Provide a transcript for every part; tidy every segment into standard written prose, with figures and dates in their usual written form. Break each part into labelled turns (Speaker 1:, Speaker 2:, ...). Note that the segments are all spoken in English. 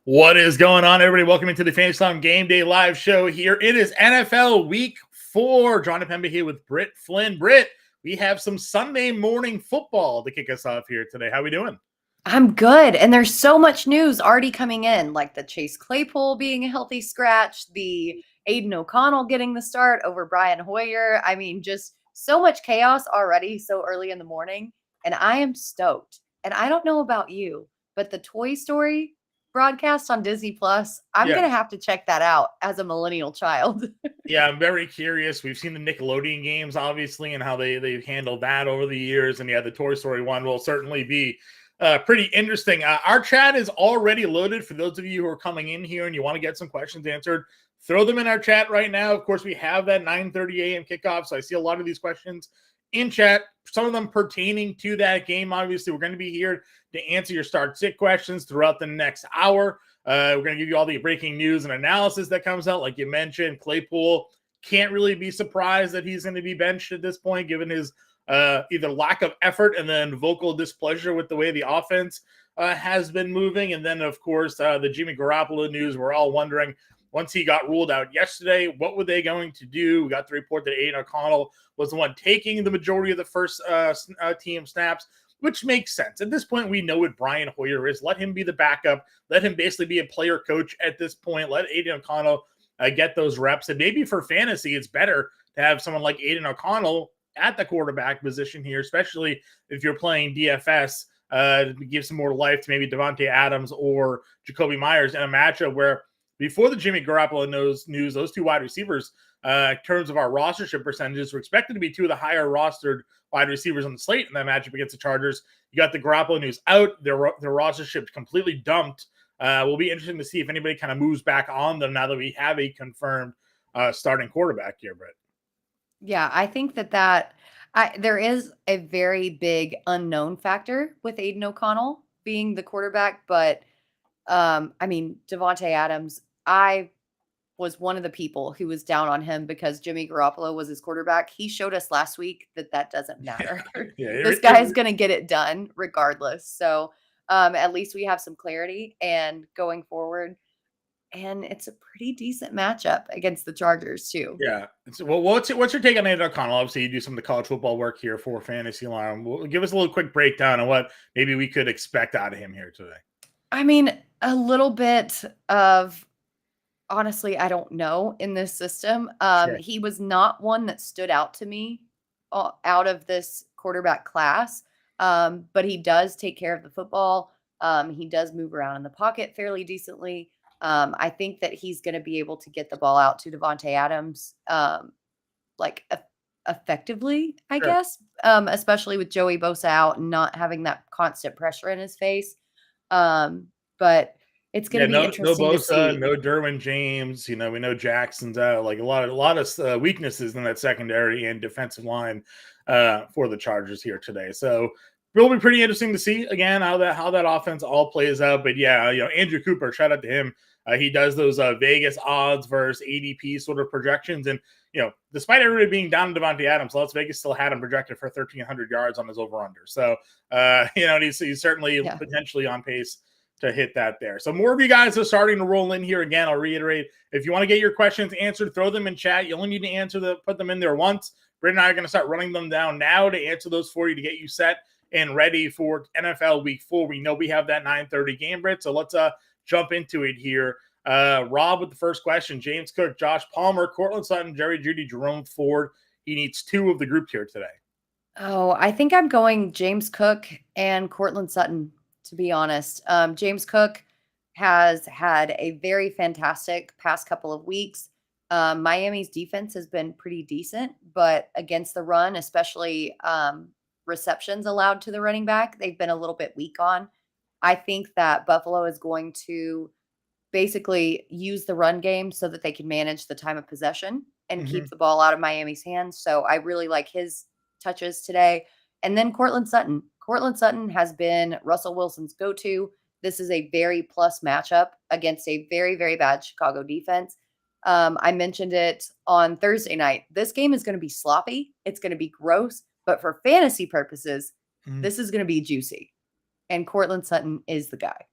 Speaker 1: What is going on, everybody? Welcome into the Fantasy Time Game Day live show here. It is NFL Week 4. John Impemba here with Britt, Flynn. Britt, we have some Sunday morning football to kick us off here today. How we doing?
Speaker 2: I'm good. And there's so much news already coming in, like the Chase Claypool being a healthy scratch, the Aiden O'Connell getting the start over Brian Hoyer. I mean, just so much chaos already so early in the morning. And I am stoked. And I don't know about you, but the Toy Story broadcast on Disney Plus, I'm going to have to check that out as a millennial child.
Speaker 1: Yeah, I'm very curious. We've seen the Nickelodeon games, obviously, and how they've handled that over the years. And yeah, the Toy Story one will certainly be pretty interesting. Our chat is already loaded for those of you who are coming in here and you want to get some questions answered. Throw them in our chat right now. Of course, we have that 9:30 a.m. kickoff, so I see a lot of these questions in chat, some of them pertaining to that game. Obviously, we're going to be here to answer your start-sit questions throughout the next hour. We're going to give you all the breaking news and analysis that comes out. Like you mentioned, Claypool can't really be surprised that he's going to be benched at this point, given his either lack of effort and then vocal displeasure with the way the offense has been moving. And then, of course, the Jimmy Garoppolo news. We're all wondering, once he got ruled out yesterday, what were they going to do? We got the report that Aiden O'Connell was the one taking the majority of the first team snaps, which makes sense. At this point, we know what Brian Hoyer is. Let him be the backup. Let him basically be a player coach at this point. Let Aiden O'Connell get those reps. And maybe for fantasy, it's better to have someone like Aiden O'Connell at the quarterback position here, especially if you're playing DFS, to give some more life to maybe Devontae Adams or Jacoby Myers in a matchup where before the Jimmy Garoppolo news, those two wide receivers, in terms of our rostership percentages, were expected to be two of the higher rostered wide receivers on the slate in that matchup against the Chargers. You got the Garoppolo news out, their rostership completely dumped. Will be interesting to see if anybody kind of moves back on them now that we have a confirmed starting quarterback here, Britt.
Speaker 2: Yeah, I think there is a very big unknown factor with Aiden O'Connell being the quarterback, but I mean, Devontae Adams, I was one of the people who was down on him because Jimmy Garoppolo was his quarterback. He showed us last week that doesn't matter. This guy is going to get it done regardless. So at least we have some clarity and going forward. And it's a pretty decent matchup against the Chargers too.
Speaker 1: Yeah. Well, what's your take on Aiden O'Connell? Obviously, you do some of the college football work here for Fantasy Line. Give us a little quick breakdown on what maybe we could expect out of him here today.
Speaker 2: I mean, a little bit of, honestly, I don't know in this system.
Speaker 1: Sure.
Speaker 2: He was not one that stood out to me out of this quarterback class, but he does take care of the football. He does move around in the pocket fairly decently. I think that he's going to be able to get the ball out to Devontae Adams effectively, I guess, especially with Joey Bosa out and not having that constant pressure in his face. But it's going to be interesting
Speaker 1: no
Speaker 2: Bosa,
Speaker 1: to
Speaker 2: see.
Speaker 1: No Derwin James. We know Jackson's out. Like a lot of weaknesses in that secondary and defensive line for the Chargers here today. So it'll be pretty interesting to see again how that offense all plays out. But yeah, Andrew Cooper, shout out to him. He does those Vegas odds versus ADP sort of projections, and despite everybody being down to Devontae Adams, Las Vegas still had him projected for 1,300 yards on his over/under. So he's certainly potentially on pace to hit that there. So more of you guys are starting to roll in here. Again, I'll reiterate, if you want to get your questions answered, throw them in chat. You only need to put them in there once. Britt and I are going to start running them down now to answer those for you to get you set and ready for NFL Week 4. We know we have that 9:30 game, Britt. So let's jump into it here. Rob with the first question. James Cook, Josh Palmer, Cortland Sutton, Jerry Jeudy, Jerome Ford. He needs 2 of the group here today.
Speaker 2: Oh, I think I'm going James Cook and Cortland Sutton, to be honest. James Cook has had a very fantastic past couple of weeks. Miami's defense has been pretty decent, but against the run, especially receptions allowed to the running back, they've been a little bit weak on. I think that Buffalo is going to basically use the run game so that they can manage the time of possession and keep the ball out of Miami's hands. So I really like his touches today. And then Cortland Sutton. Cortland Sutton has been Russell Wilson's go-to. This is a very plus matchup against a very, very bad Chicago defense. I mentioned it on Thursday night. This game is going to be sloppy. It's going to be gross. But for fantasy purposes, this is going to be juicy. And Cortland Sutton is the guy.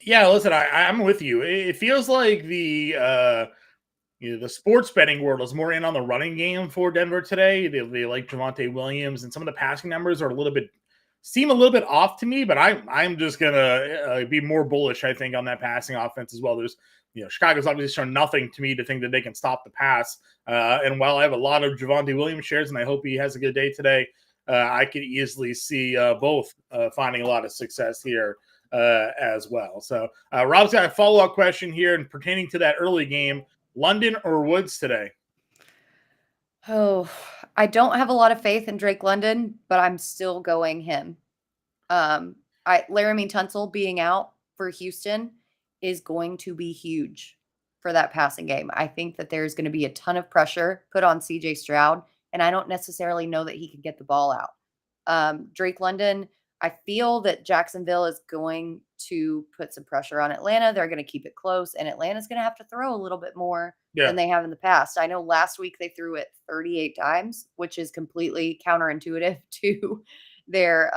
Speaker 1: Yeah, listen, I'm with you. It feels like the sports betting world is more in on the running game for Denver today. They like Javonte Williams, and some of the passing numbers are seem a little bit off to me. But I'm just gonna be more bullish, I think, on that passing offense as well. There's Chicago's obviously shown nothing to me to think that they can stop the pass. And while I have a lot of Javonte Williams shares, and I hope he has a good day today, I could easily see both finding a lot of success here as well. So Rob's got a follow-up question here, and pertaining to that early game, London or Woods today?
Speaker 2: Oh, I don't have a lot of faith in Drake London, but I'm still going him. Laramie Tunsil being out for Houston is going to be huge for that passing game. I think that there's going to be a ton of pressure put on CJ Stroud, and I don't necessarily know that he can get the ball out. Drake London, I feel that Jacksonville is going to put some pressure on Atlanta. They're going to keep it close, and Atlanta's going to have to throw a little bit more than they have in the past. I know last week they threw it 38 times, which is completely counterintuitive to their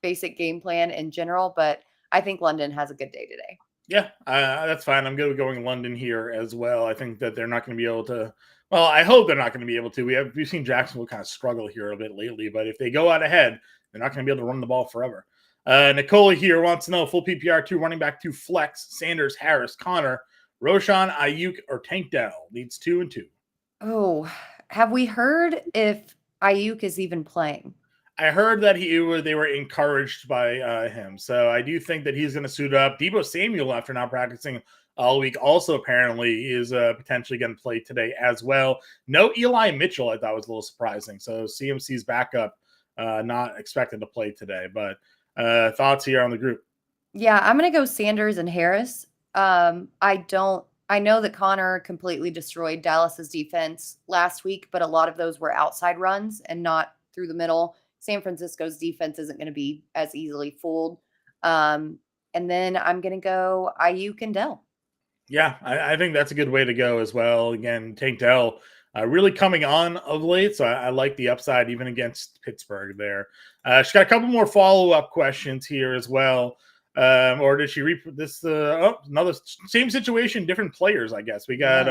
Speaker 2: basic game plan in general, but I think London has a good day today.
Speaker 1: Yeah, that's fine. I'm good with going London here as well. I think that they're not going to be able to. Well, I hope they're not going to be able to. We've seen Jacksonville kind of struggle here a bit lately, but if they go out ahead, they're not going to be able to run the ball forever. Nicola here wants to know full PPR 2 running back 2 flex Sanders, Harris, Connor, Roshan, Ayuk, or Tank Dell needs 2 and 2.
Speaker 2: Oh, have we heard if Ayuk is even playing?
Speaker 1: I heard that they were encouraged by him. So I do think that he's going to suit up. Deebo Samuel, after not practicing all week, also apparently is potentially going to play today as well. No Eli Mitchell, I thought was a little surprising. So CMC's backup, not expected to play today. But thoughts here on the group?
Speaker 2: Yeah, I'm going to go Sanders and Harris. I know that Connor completely destroyed Dallas's defense last week, but a lot of those were outside runs and not through the middle. San Francisco's defense isn't going to be as easily fooled. And then I'm going to go Ayuk and Dell.
Speaker 1: Yeah, I think that's a good way to go as well. Again, Tank Dell really coming on of late, so I like the upside even against Pittsburgh there. She's got a couple more follow-up questions here as well. Or did she read this? Another same situation, different players, I guess. We got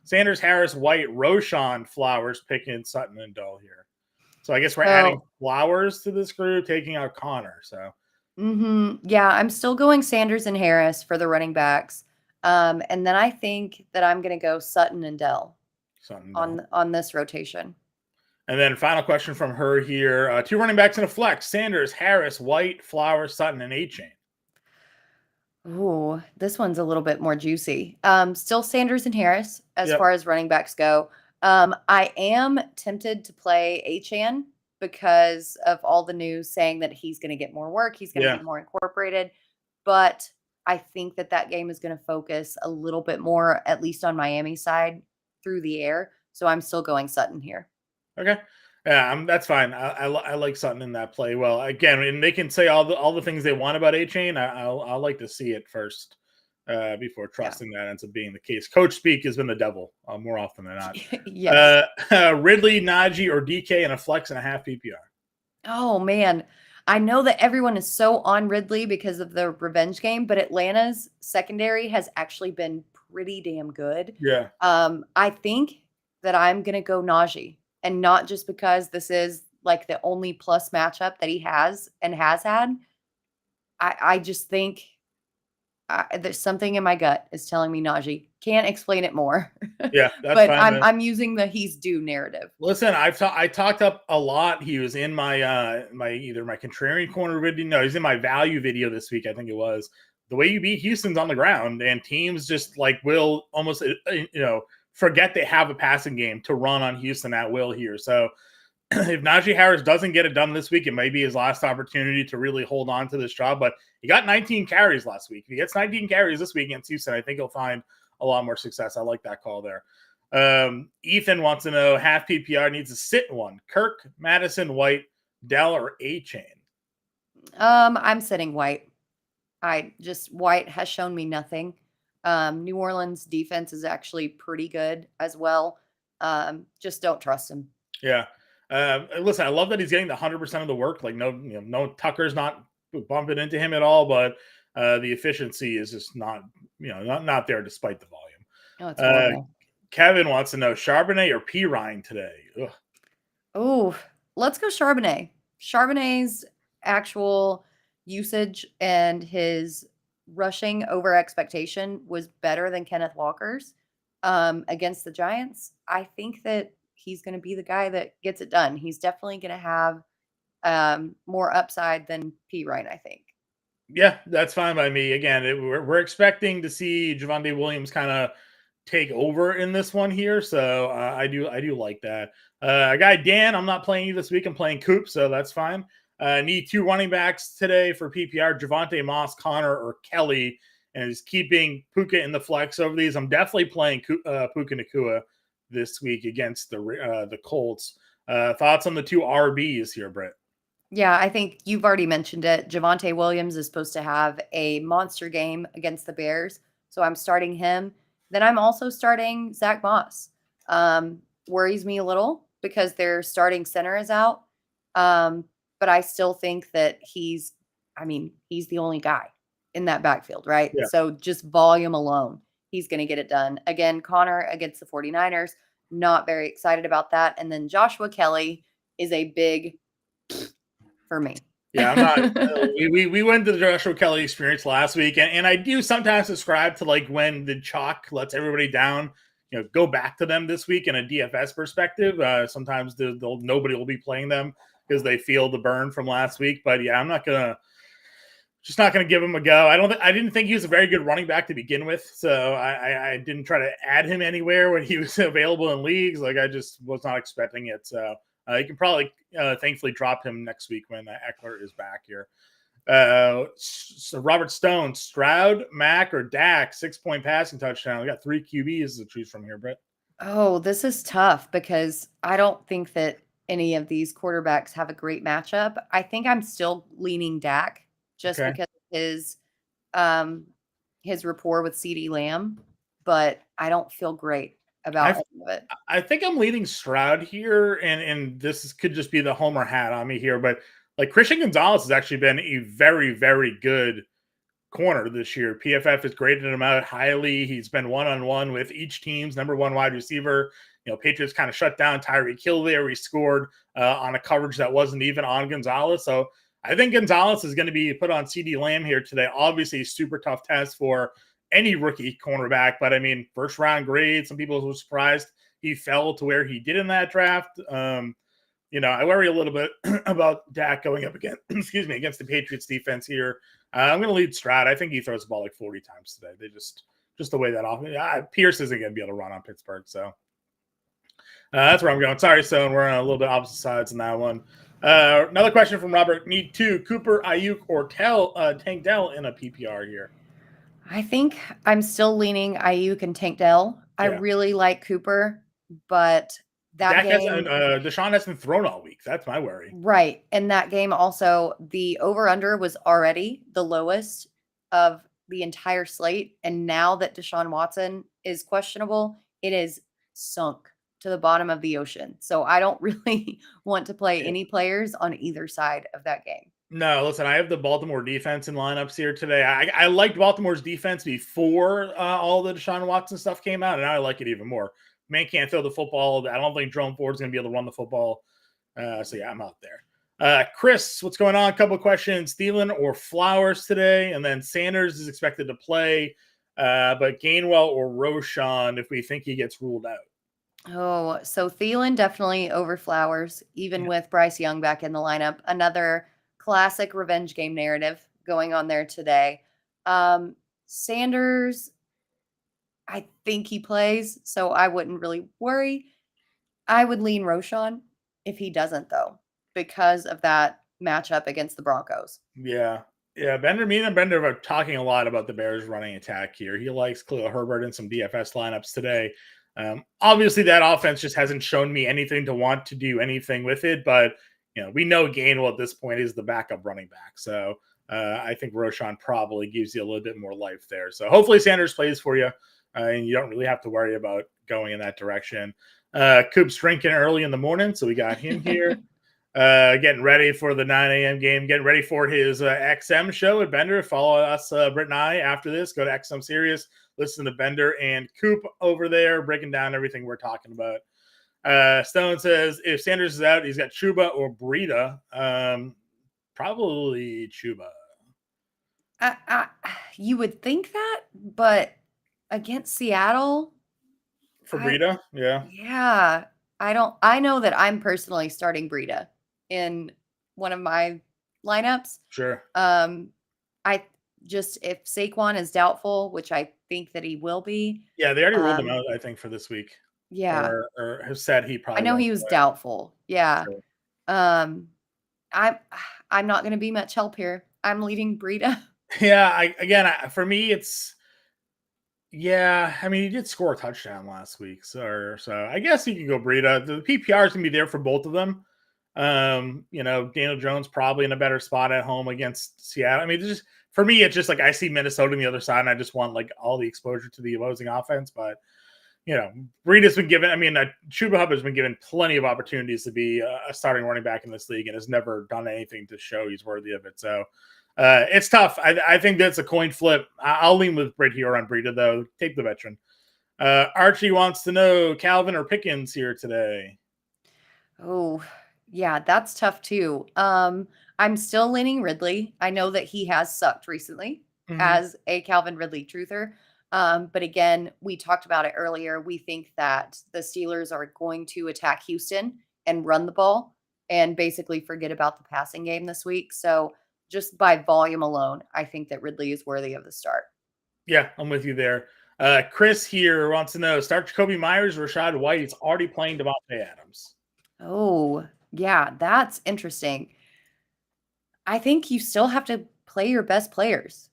Speaker 1: Sanders, Harris, White, Roshan, Flowers, Pickens, Sutton, and Dell here. So I guess we're adding Flowers to this group, taking out Connor. So,
Speaker 2: yeah, I'm still going Sanders and Harris for the running backs, and then I think that I'm going to go Sutton and Dell on this rotation.
Speaker 1: And then final question from her here: 2 running backs in a flex: Sanders, Harris, White, Flowers, Sutton, and A-Chain.
Speaker 2: Ooh, this one's a little bit more juicy. Still Sanders and Harris as far as running backs go. I am tempted to play A-Chan because of all the news saying that he's going to get more work. He's going to be more incorporated. But I think that game is going to focus a little bit more, at least on Miami's side, through the air. So I'm still going Sutton here.
Speaker 1: Okay. Yeah, that's fine. I like Sutton in that play. Well, again, and they can say all the things they want about A-Chain. I'll like to see it first before trusting that ends up being the case. Coach speak has been the devil more often than not.
Speaker 2: Yes.
Speaker 1: Ridley, Najee, or DK in a flex and a half PPR.
Speaker 2: Oh, man. I know that everyone is so on Ridley because of the revenge game, but Atlanta's secondary has actually been pretty damn good.
Speaker 1: Yeah.
Speaker 2: I think that I'm going to go Najee, and not just because this is like the only plus matchup that he has and has had. I just think there's something in my gut is telling me Najee. Can't explain it more.
Speaker 1: Yeah, that's
Speaker 2: but
Speaker 1: fine,
Speaker 2: I'm using the he's due narrative.
Speaker 1: Listen, I talked up a lot. He was in my either my contrarian corner video. No, he's in my value video this week. I think it was. The way you beat Houston's on the ground, and teams just will almost forget they have a passing game to run on Houston at will here. So if Najee Harris doesn't get it done this week, it may be his last opportunity to really hold on to this job. But he got 19 carries last week. If he gets 19 carries this week against Houston, I think he'll find a lot more success. I like that call there. Ethan wants to know half PPR needs to sit one. Kirk, Madison, White, Dell, or A-Chain?
Speaker 2: I'm sitting White. White has shown me nothing. New Orleans defense is actually pretty good as well. Just don't trust him.
Speaker 1: Yeah. Listen, I love that he's getting the 100% of the work. Like no Tucker's not bumping into him at all, but The efficiency is just not not there despite the volume.
Speaker 2: Oh, it's horrible.
Speaker 1: Kevin wants to know Charbonnet or P. Ryan today.
Speaker 2: Oh, let's go Charbonnet. Charbonnet's actual usage and his rushing over expectation was better than Kenneth Walker's against the Giants. I think that he's going to be the guy that gets it done. He's definitely going to have more upside than P. Ryan, I think.
Speaker 1: Yeah, that's fine by me. Again, we're expecting to see Javonte Williams kind of take over in this one here, so I do like that. Guy Dan, I'm not playing you this week. I'm playing Coop, so that's fine. Need 2 running backs today for PPR: Javonte Moss, Connor, or Kelly, and is keeping Puka in the flex over these. I'm definitely playing Puka Nacua this week against the Colts. Thoughts on the 2 RBs here, Britt?
Speaker 2: Yeah, I think you've already mentioned it. Javonte Williams is supposed to have a monster game against the Bears, so I'm starting him. Then I'm also starting Zach Moss. Worries me a little because their starting center is out, but I still think that he's the only guy in that backfield, right?
Speaker 1: Yeah.
Speaker 2: So just volume alone, he's going to get it done. Again, Connor against the 49ers, not very excited about that. And then Joshua Kelly is a big for me.
Speaker 1: Yeah, I'm not. we went to the Joshua Kelly experience last week, and I do sometimes subscribe to like when the chalk lets everybody down. Go back to them this week in a DFS perspective. Sometimes nobody will be playing them because they feel the burn from last week. But yeah, I'm not gonna give him a go. I didn't think he was a very good running back to begin with, so I didn't try to add him anywhere when he was available in leagues. Like I just was not expecting it. So. You can probably, thankfully, drop him next week when Eckler is back here. So Robert Stone, Stroud, Mack, or Dak, 6-point passing touchdown. We got 3 QBs to choose from here, Britt.
Speaker 2: Oh, this is tough because I don't think that any of these quarterbacks have a great matchup. I think I'm still leaning Dak just because of his rapport with CeeDee Lamb, but I don't feel great about any of it.
Speaker 1: I think I'm leading Stroud here, and this could just be the homer hat on me here, but like Christian Gonzalez has actually been a very, very good corner this year. PFF has graded him out highly. He's been one-on-one with each team's number 1 wide receiver. Patriots kind of shut down Tyreek Hill there. He scored on a coverage that wasn't even on Gonzalez. So I think Gonzalez is going to be put on CeeDee Lamb here today. Obviously, super tough test for any rookie cornerback, but I mean, first round grade. Some people were surprised he fell to where he did in that draft. I worry a little bit about Dak going up against the Patriots defense here. I'm going to lead Stroud. I think he throws the ball like 40 times today. They just the way that often. Pierce isn't going to be able to run on Pittsburgh, so that's where I'm going. Sorry, Stone. We're on a little bit opposite sides in that one. Another question from Robert. Need 2 Cooper, Ayuk, or Tank Dell in a PPR here.
Speaker 2: I think I'm still leaning Ayuk and Tank Dell. I really like Cooper, but that game,
Speaker 1: Deshaun hasn't thrown all week. That's my worry.
Speaker 2: Right. And that game also, the over-under was already the lowest of the entire slate. And now that Deshaun Watson is questionable, it is sunk to the bottom of the ocean. So I don't really want to play any players on either side of that game.
Speaker 1: No, listen, I have the Baltimore defense in lineups here today. I liked Baltimore's defense before all the Deshaun Watson stuff came out, and now I like it even more. Man can't throw the football. I don't think Jerome Ford's going to be able to run the football. So, yeah, I'm out there. Chris, what's going on? A couple of questions. Thielen or Flowers today? And then Sanders is expected to play, but Gainwell or Roschon if we think he gets ruled out.
Speaker 2: Oh, so Thielen definitely over Flowers, even with Bryce Young back in the lineup. Another classic revenge game narrative going on there today. Sanders, I think he plays, so I wouldn't really worry. I would lean Roschon if he doesn't, though, because of that matchup against the Broncos.
Speaker 1: Yeah. Me and Bender are talking a lot about the Bears running attack here. He likes Khalil Herbert in some DFS lineups today. Obviously, that offense just hasn't shown me anything to want to do anything with it, but we know Gainwell at this point is the backup running back. So I think Roschon probably gives you a little bit more life there. So hopefully Sanders plays for you and you don't really have to worry about going in that direction. Coop's drinking early in the morning, so we got him here. getting ready for the 9 a.m. game, getting ready for his XM show at Bender. Follow us, Britt and I, after this. Go to XM Sirius, listen to Bender and Coop over there, breaking down everything we're talking about. Stone says if Sanders is out, he's got Chuba or Breida. Probably Chuba.
Speaker 2: You would think that, but against Seattle
Speaker 1: for Breida,
Speaker 2: yeah. I know that I'm personally starting Breida in one of my lineups.
Speaker 1: Sure.
Speaker 2: If Saquon is doubtful, which I think that he will be.
Speaker 1: Yeah, they already ruled him out, I think, for this week.
Speaker 2: Yeah.
Speaker 1: Or have said he probably.
Speaker 2: I know he was doubtful. Yeah. Sure. I'm not going to be much help here. I'm leading Breida.
Speaker 1: Yeah, for me, it's. Yeah, I mean, he did score a touchdown last week, so I guess you can go Breida. The PPR is going to be there for both of them. Daniel Jones probably in a better spot at home against Seattle. I mean, for me, it's just like I see Minnesota on the other side, and I just want like all the exposure to the opposing offense. But Breida's been given. I mean, Chuba Hubbard has been given plenty of opportunities to be a starting running back in this league, and has never done anything to show he's worthy of it. So. It's tough. I think that's a coin flip. I'll lean with Britt here on Breida, though. Take the veteran. Archie wants to know Calvin or Pickens here today.
Speaker 2: Oh, yeah, that's tough too. I'm still leaning Ridley. I know that he has sucked recently as a Calvin Ridley truther. But again, we talked about it earlier. We think that the Steelers are going to attack Houston and run the ball and basically forget about the passing game this week. So just by volume alone, I think that Ridley is worthy of the start.
Speaker 1: Yeah, I'm with you there. Chris here wants to know, start Jacoby Myers, Rashad White. He's already playing Devontae Adams.
Speaker 2: Oh, yeah, that's interesting. I think you still have to play your best players.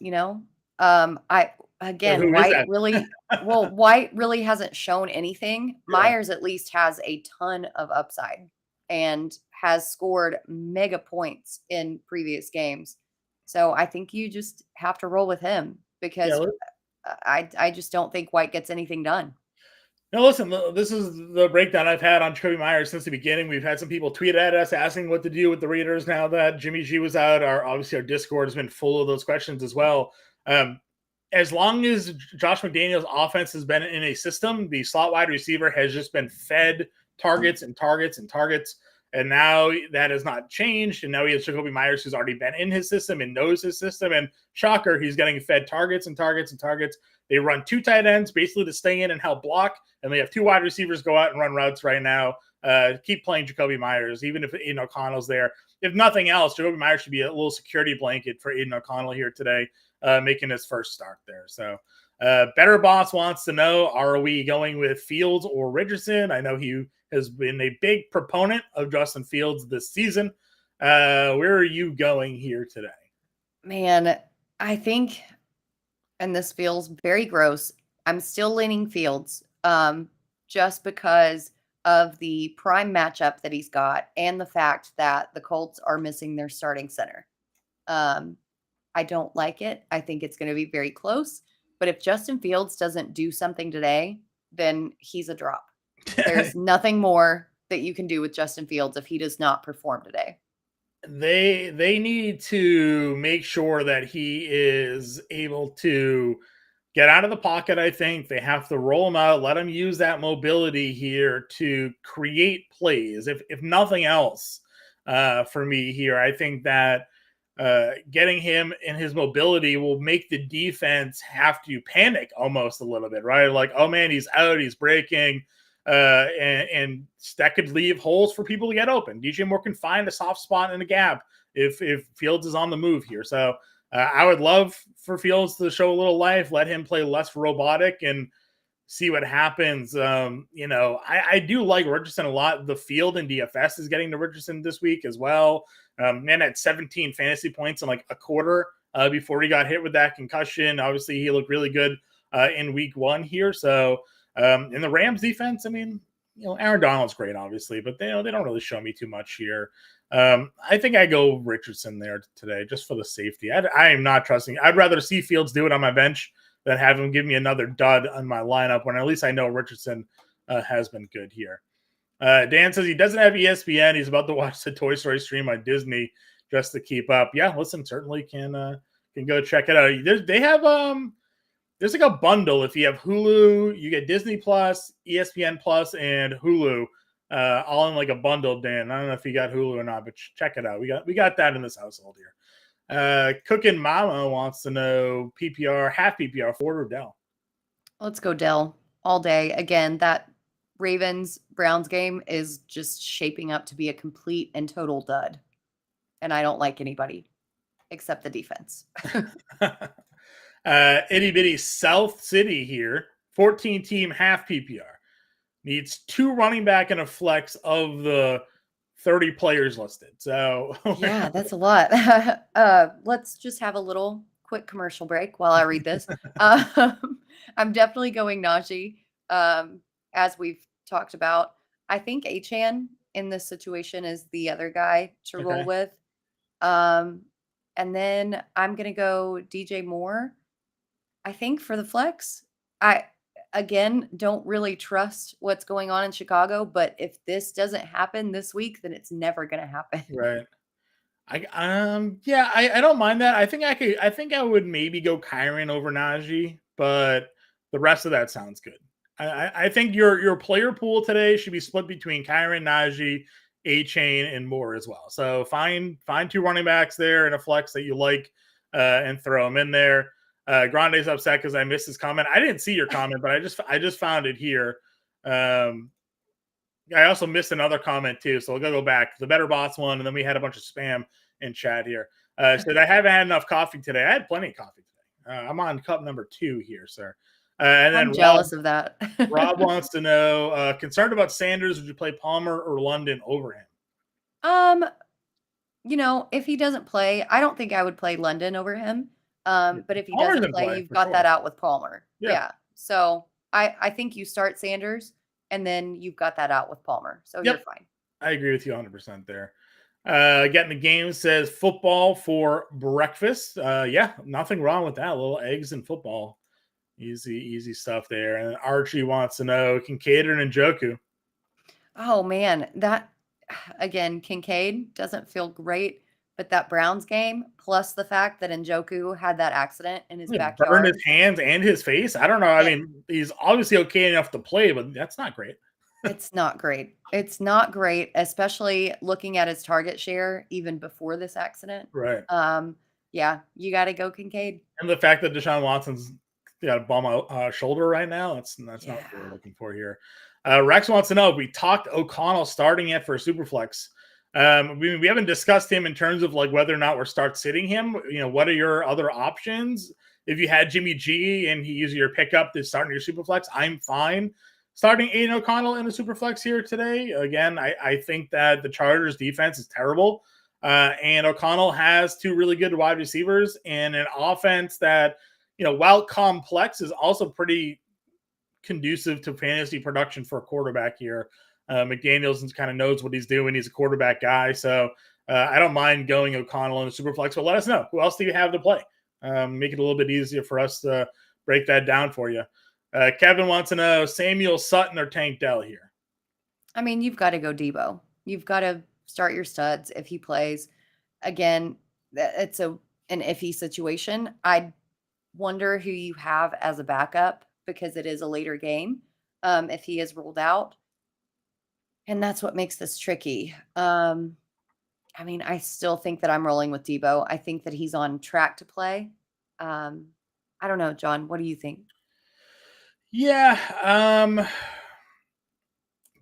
Speaker 2: White really hasn't shown anything. Yeah. Myers at least has a ton of upside and has scored mega points in previous games. So I think you just have to roll with him because I just don't think White gets anything done.
Speaker 1: No, listen, this is the breakdown I've had on Jacoby Myers since the beginning. We've had some people tweet at us asking what to do with the Raiders now that Jimmy G was out. Obviously, our Discord has been full of those questions as well. As long as Josh McDaniels' offense has been in a system, the slot wide receiver has just been fed targets and targets and targets. And now that has not changed. And now he has Jacoby Myers, who's already been in his system and knows his system. And shocker, he's getting fed targets and targets and targets. They run two tight ends basically to stay in and help block. And they have two wide receivers go out and run routes right now. Keep playing Jacoby Myers, even if Aiden O'Connell's there. If nothing else, Jacoby Myers should be a little security blanket for Aiden O'Connell here today, making his first start there. So Better Boss wants to know, are we going with Fields or Richardson? I know he has been a big proponent of Justin Fields this season. Where are you going here today?
Speaker 2: Man, I think, and this feels very gross, I'm still leaning Fields just because of the prime matchup that he's got and the fact that the Colts are missing their starting center. I don't like it. I think it's going to be very close. But if Justin Fields doesn't do something today, then he's a drop. There's nothing more that you can do with Justin Fields if he does not perform today.
Speaker 1: They need to make sure that he is able to get out of the pocket. I think they have to roll him out, let him use that mobility here to create plays. If nothing else, for me here, I think that getting him in his mobility will make the defense have to panic almost a little bit, right? Like, oh man, he's out, he's breaking. And that could leave holes for people to get open. DJ Moore can find a soft spot in a gap if Fields is on the move here. So I would love for Fields to show a little life, let him play less robotic and see what happens. I do like Richardson a lot. The field in DFS is getting to Richardson this week as well. Man had 17 fantasy points in like a quarter before he got hit with that concussion. Obviously, he looked really good in week one here. So in the Rams defense, I mean, Aaron Donald's great, obviously, but they don't really show me too much here. I think I go Richardson there today just for the safety. I am not trusting. I'd rather see Fields do it on my bench than have him give me another dud on my lineup when at least I know Richardson has been good here. Dan says he doesn't have ESPN. He's about to watch the Toy Story stream on Disney just to keep up. Yeah, listen, certainly can go check it out. They have there's like a bundle. If you have Hulu, you get Disney Plus, ESPN Plus, and Hulu, all in like a bundle. Dan, I don't know if you got Hulu or not, but check it out. We got that in this household here. Cookin' Mama wants to know PPR, half PPR, Ford or Dell.
Speaker 2: Let's go Dell all day. Again, that Ravens-Browns game is just shaping up to be a complete and total dud. And I don't like anybody except the defense.
Speaker 1: Itty bitty South City here, 14-team half PPR. Needs 2 running back and a flex of the 30 players listed. So
Speaker 2: yeah, that's a lot. Let's just have a little quick commercial break while I read this. I'm definitely going Najee, as we've talked about. I think Achane in this situation is the other guy to roll with. And then I'm going to go DJ Moore. I think for the flex, I, again, don't really trust what's going on in Chicago, but if this doesn't happen this week, then it's never going to happen.
Speaker 1: Right. I don't mind that. I think I would maybe go Kyron over Najee, but the rest of that sounds good. I think your player pool today should be split between Kyron, Najee, Achane, and Moore as well. So find 2 running backs there and a flex that you like, and throw them in there. Grande's upset because I missed his comment. I didn't see your comment, but I just found it here. I also missed another comment too, so I'll go back. The Better Bots one, and then we had a bunch of spam in chat here. Said I haven't had enough coffee today. I had plenty of coffee today. I'm on cup number 2 here, sir. And then
Speaker 2: I'm jealous of that.
Speaker 1: Rob wants to know, concerned about Sanders, would you play Palmer or London over him?
Speaker 2: If he doesn't play, I don't think I would play London over him. But if he doesn't play, you've got that out with Palmer. Yeah. So I think you start Sanders and then you've got that out with Palmer. So you're fine.
Speaker 1: I agree with you 100% there. Getting the game says football for breakfast. Nothing wrong with that. A little eggs and football. Easy stuff there. And Archie wants to know Kincaid or Njoku.
Speaker 2: Oh man, that again, Kincaid doesn't feel great. But that Browns game, plus the fact that Njoku had that accident in his backyard.
Speaker 1: Burned his hands and his face. I don't know. I mean, he's obviously okay enough to play, but that's not great.
Speaker 2: It's not great. It's not great, especially looking at his target share even before this accident.
Speaker 1: Right.
Speaker 2: You got to go Kincaid.
Speaker 1: And the fact that Deshaun Watson's got a bum shoulder right now, that's not what we're looking for here. Rex wants to know if we talked O'Connell starting it for a Superflex. We haven't discussed him in terms of like whether or not we're start sitting him. What are your other options? If you had Jimmy G and he's your pickup to start in your Superflex, I'm fine starting Aiden O'Connell in a Superflex here today. Again, I think that the Chargers defense is terrible. And O'Connell has 2 really good wide receivers and an offense that, while complex, is also pretty conducive to fantasy production for a quarterback here. McDaniels kind of knows what he's doing. He's a quarterback guy. So I don't mind going O'Connell in a Superflex, but let us know. Who else do you have to play? Make it a little bit easier for us to break that down for you. Kevin wants to know Samuel Sutton or Tank Dell here.
Speaker 2: I mean, you've got to go Debo. You've got to start your studs if he plays. Again, it's an iffy situation. I wonder who you have as a backup because it is a later game if he is ruled out. And that's what makes this tricky. I still think that I'm rolling with Debo. I think that he's on track to play. I don't know, John. What do you think?
Speaker 1: Yeah.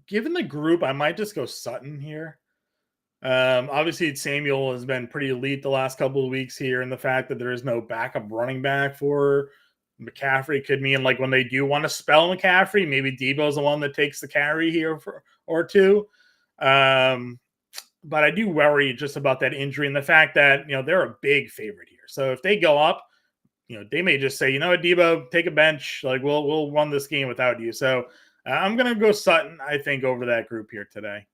Speaker 1: Given the group, I might just go Sutton here. Obviously, Samuel has been pretty elite the last couple of weeks here, and the fact that there is no backup running back for McCaffrey could mean like when they do want to spell McCaffrey, maybe Debo's the one that takes the carry here or two. But I do worry just about that injury and the fact that, they're a big favorite here. So if they go up, they may just say, Debo, take a bench. Like we'll run this game without you. So I'm going to go Sutton, I think, over that group here today.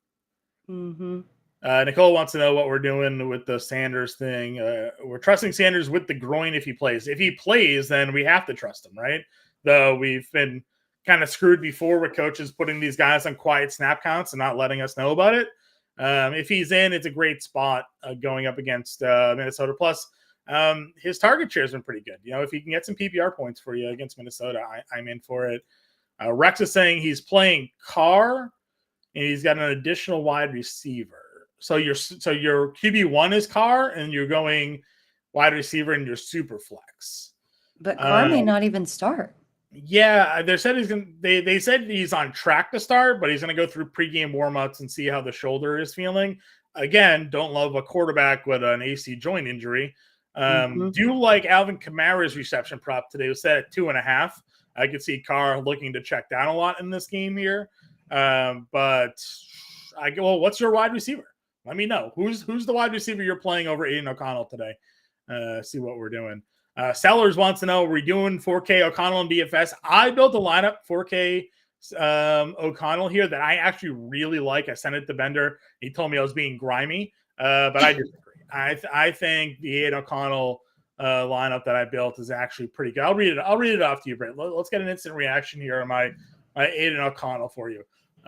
Speaker 2: Mm-hmm.
Speaker 1: Nicole wants to know what we're doing with the Sanders thing. We're trusting Sanders with the groin if he plays. If he plays, then we have to trust him, right? Though we've been kind of screwed before with coaches putting these guys on quiet snap counts and not letting us know about it. If he's in, it's a great spot going up against Minnesota. Plus, his target share has been pretty good. If he can get some PPR points for you against Minnesota, I'm in for it. Rex is saying he's playing Carr, and he's got an additional wide receiver. So your QB1 is Carr, and you're going wide receiver in your super flex.
Speaker 2: But Carr may not even start.
Speaker 1: Yeah, they said they said he's on track to start, but he's going to go through pregame warmups and see how the shoulder is feeling. Again, don't love a quarterback with an AC joint injury. Do like Alvin Kamara's reception prop today. It was set at 2.5. I could see Carr looking to check down a lot in this game here. But what's your wide receiver? Let me know. Who's the wide receiver you're playing over Aiden O'Connell today? See what we're doing. Sellers wants to know, are we doing 4K O'Connell and DFS? I built a lineup 4K O'Connell here that I actually really like. I sent it to Bender. He told me I was being grimy, but I disagree. I think the Aiden O'Connell lineup that I built is actually pretty good. I'll read it off to you, Britt. Let's get an instant reaction here on my Aiden O'Connell for you.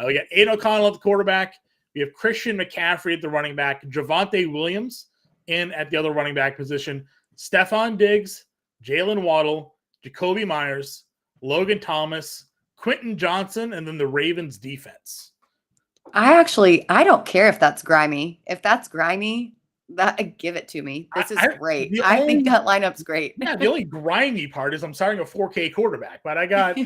Speaker 1: We got Aiden O'Connell at the quarterback. We have Christian McCaffrey at the running back. Javonte Williams in at the other running back position. Stephon Diggs, Jalen Waddle, Jacoby Myers, Logan Thomas, Quentin Johnson, and then the Ravens defense.
Speaker 2: I don't care if that's grimy. If that's grimy, give it to me. This is great. I think that lineup's great.
Speaker 1: Yeah, the only grimy part is I'm starting a 4K quarterback, but I got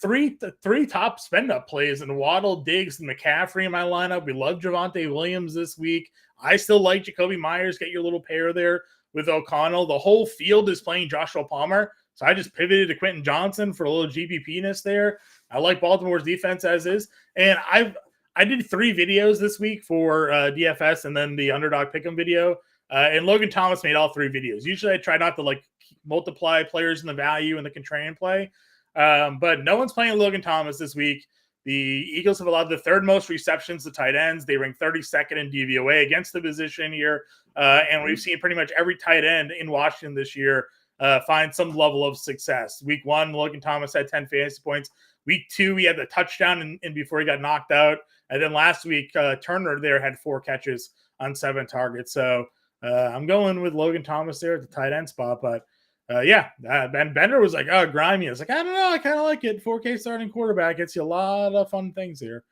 Speaker 1: three top spend up plays in Waddle, Diggs, and McCaffrey in my lineup. We love Javonte Williams this week. I still like Jacoby Myers. Get your little pair there with O'Connell. The whole field is playing Joshua Palmer, so I just pivoted to Quentin Johnson for a little GPP-ness there. I like Baltimore's defense as is, and I did 3 videos this week for DFS and then the Underdog Pick'em video, and Logan Thomas made all 3 videos. Usually I try not to multiply players in the value and the contrarian play, but no one's playing Logan Thomas this week. The Eagles have allowed the 3rd most receptions to tight ends. They rank 32nd in DVOA against the position here. And we've seen pretty much every tight end in Washington this year find some level of success. Week 1, Logan Thomas had 10 fantasy points. Week 2, he had the touchdown and before he got knocked out. And then last week, Turner there had 4 catches on 7 targets. So I'm going with Logan Thomas there at the tight end spot. But Ben Bender was like, oh, grimy. I was like, I don't know. I kind of like it. 4K starting quarterback gets you a lot of fun things here.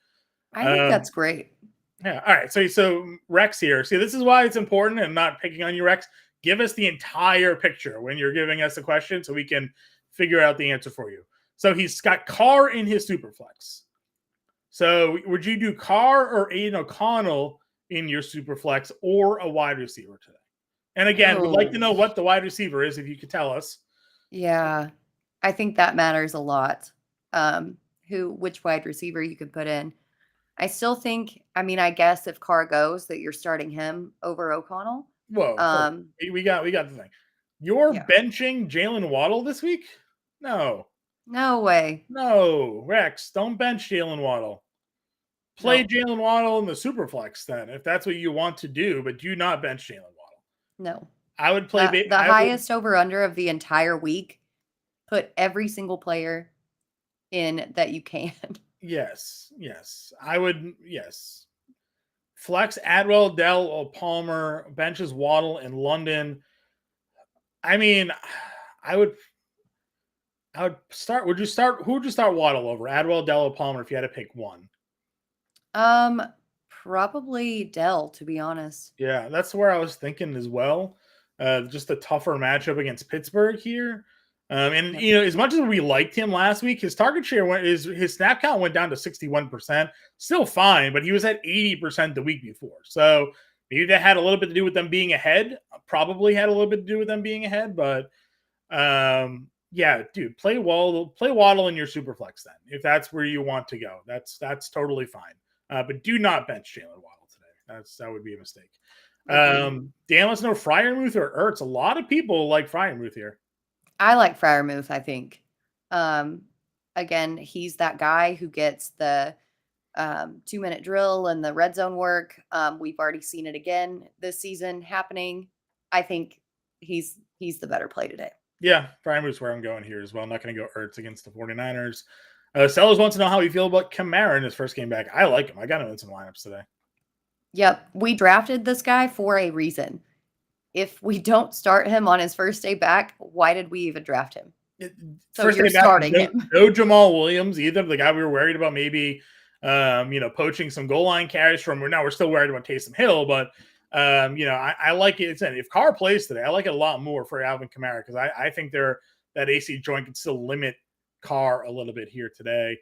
Speaker 2: I think that's great.
Speaker 1: Yeah. All right. So Rex here. See, this is why it's important, and not picking on you, Rex. Give us the entire picture when you're giving us a question so we can figure out the answer for you. So he's got Carr in his Superflex. So would you do Carr or Aiden O'Connell in your Superflex, or a wide receiver today? And again, we'd like to know what the wide receiver is, if you could tell us.
Speaker 2: Yeah, I think that matters a lot. Which wide receiver you could put in. I still think, I guess if Carr goes, that you're starting him over O'Connell.
Speaker 1: Whoa. We got the thing. You're benching Jalen Waddle this week? No.
Speaker 2: No way.
Speaker 1: No, Rex, don't bench Jalen Waddle. Play Jalen Waddle in the Superflex then, if that's what you want to do, but do not bench Jalen Waddle.
Speaker 2: No.
Speaker 1: I would play
Speaker 2: the highest over-under of the entire week. Put every single player in that you can. Yes.
Speaker 1: I would, yes. Flex Adwell, Dell, or Palmer, benches Waddle in London. I would start. Who would you start Waddle over? Adwell, Dell, or Palmer if you had to pick one?
Speaker 2: Probably Dell, to be honest.
Speaker 1: Yeah, that's where I was thinking as well. Just a tougher matchup against Pittsburgh here. As much as we liked him last week, his target share his snap count went down to 61%. Still fine, but he was at 80% the week before. So maybe that had a little bit to do with them being ahead. Probably had a little bit to do with them being ahead, but dude, play Waddle in your Superflex then, if that's where you want to go. That's totally fine. But do not bench Jalen Waddle today. That would be a mistake. Dan wants to know Freiermuth or Ertz. A lot of people like Freiermuth here.
Speaker 2: I like Freiermuth, I think. Again, he's that guy who gets the 2-minute drill and the red zone work. We've already seen it again this season happening. I think he's the better play today.
Speaker 1: Yeah, Freiermuth's where I'm going here as well. I'm not going to go Ertz against the 49ers. Sellers wants to know how you feel about Kamara in his first game back. I like him. I got him in some lineups today.
Speaker 2: Yep. We drafted this guy for a reason. If we don't start him on his first day back, why did we even draft him? So you're starting him.
Speaker 1: No Jamal Williams either. The guy we were worried about maybe, poaching some goal line carries from. Now we're still worried about Taysom Hill, but I like it. If Carr plays today, I like it a lot more for Alvin Kamara because I think that AC joint can still limit Carr a little bit here today.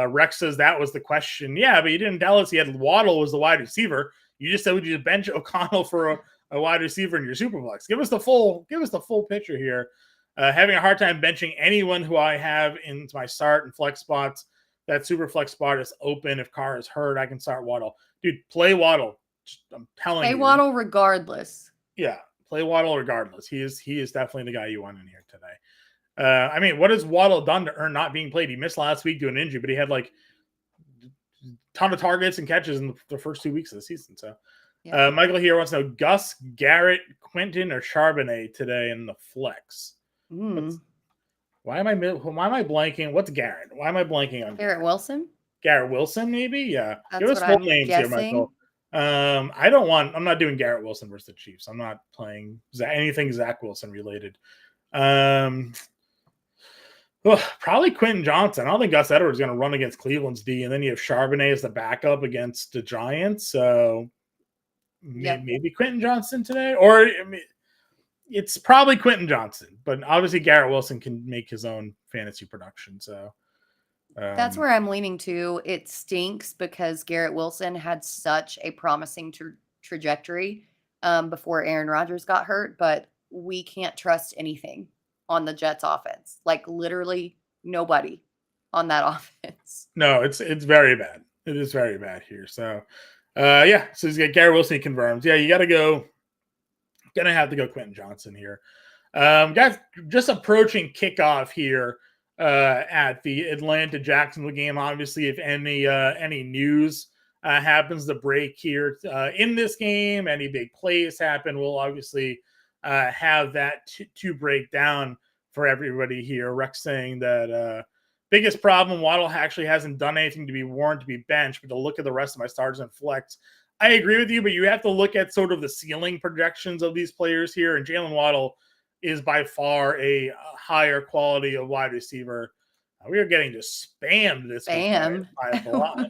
Speaker 1: Rex says that was the question. Yeah, but you didn't tell us he had Waddle was the wide receiver. You just said would you bench O'Connell for a wide receiver in your Superflex? Give us the full picture here. Having a hard time benching anyone who I have in my start and flex spots. That super flex spot is open. If Carr is hurt, I can start Waddle. Dude, play Waddle. I'm telling you.
Speaker 2: Play Waddle regardless.
Speaker 1: Yeah, play Waddle regardless. He is definitely the guy you want in here today. What has Waddle done to earn not being played? He missed last week due to an injury, but he had like a ton of targets and catches in the first 2 weeks of the season. So, yeah. Michael here wants to know Gus, Garrett, Quentin, or Charbonnet today in the flex. Why am I blanking? What's Garrett? Why am I blanking on
Speaker 2: Garrett Wilson?
Speaker 1: Garrett Wilson, maybe? Yeah.
Speaker 2: That's
Speaker 1: give us full names here, Michael. I'm not doing Garrett Wilson versus the Chiefs. I'm not playing anything Zach Wilson related. Probably Quentin Johnson. I don't think Gus Edwards is going to run against Cleveland's D, and then you have Charbonnet as the backup against the Giants. So maybe Quentin Johnson today, or it's probably Quentin Johnson. But obviously Garrett Wilson can make his own fantasy production. So
Speaker 2: that's where I'm leaning to. It stinks because Garrett Wilson had such a promising trajectory before Aaron Rodgers got hurt, but we can't trust anything on the Jets offense. Like literally nobody on that offense.
Speaker 1: No, it's very bad. It is very bad here. So so he's got Garrett Wilson confirmed. Yeah, you gotta go. Gonna have to go Quentin Johnson here. Guys, just approaching kickoff here at the Atlanta Jacksonville game. Obviously, if any news happens to break here in this game, any big plays happen, we'll obviously have that to break down for everybody here. Rex saying that biggest problem, Waddle actually hasn't done anything to be warranted to be benched, but to look at the rest of my starters and flex, I agree with you, but you have to look at sort of the ceiling projections of these players here, and Jalen Waddle is by far a higher quality of wide receiver. We are getting just spammed this week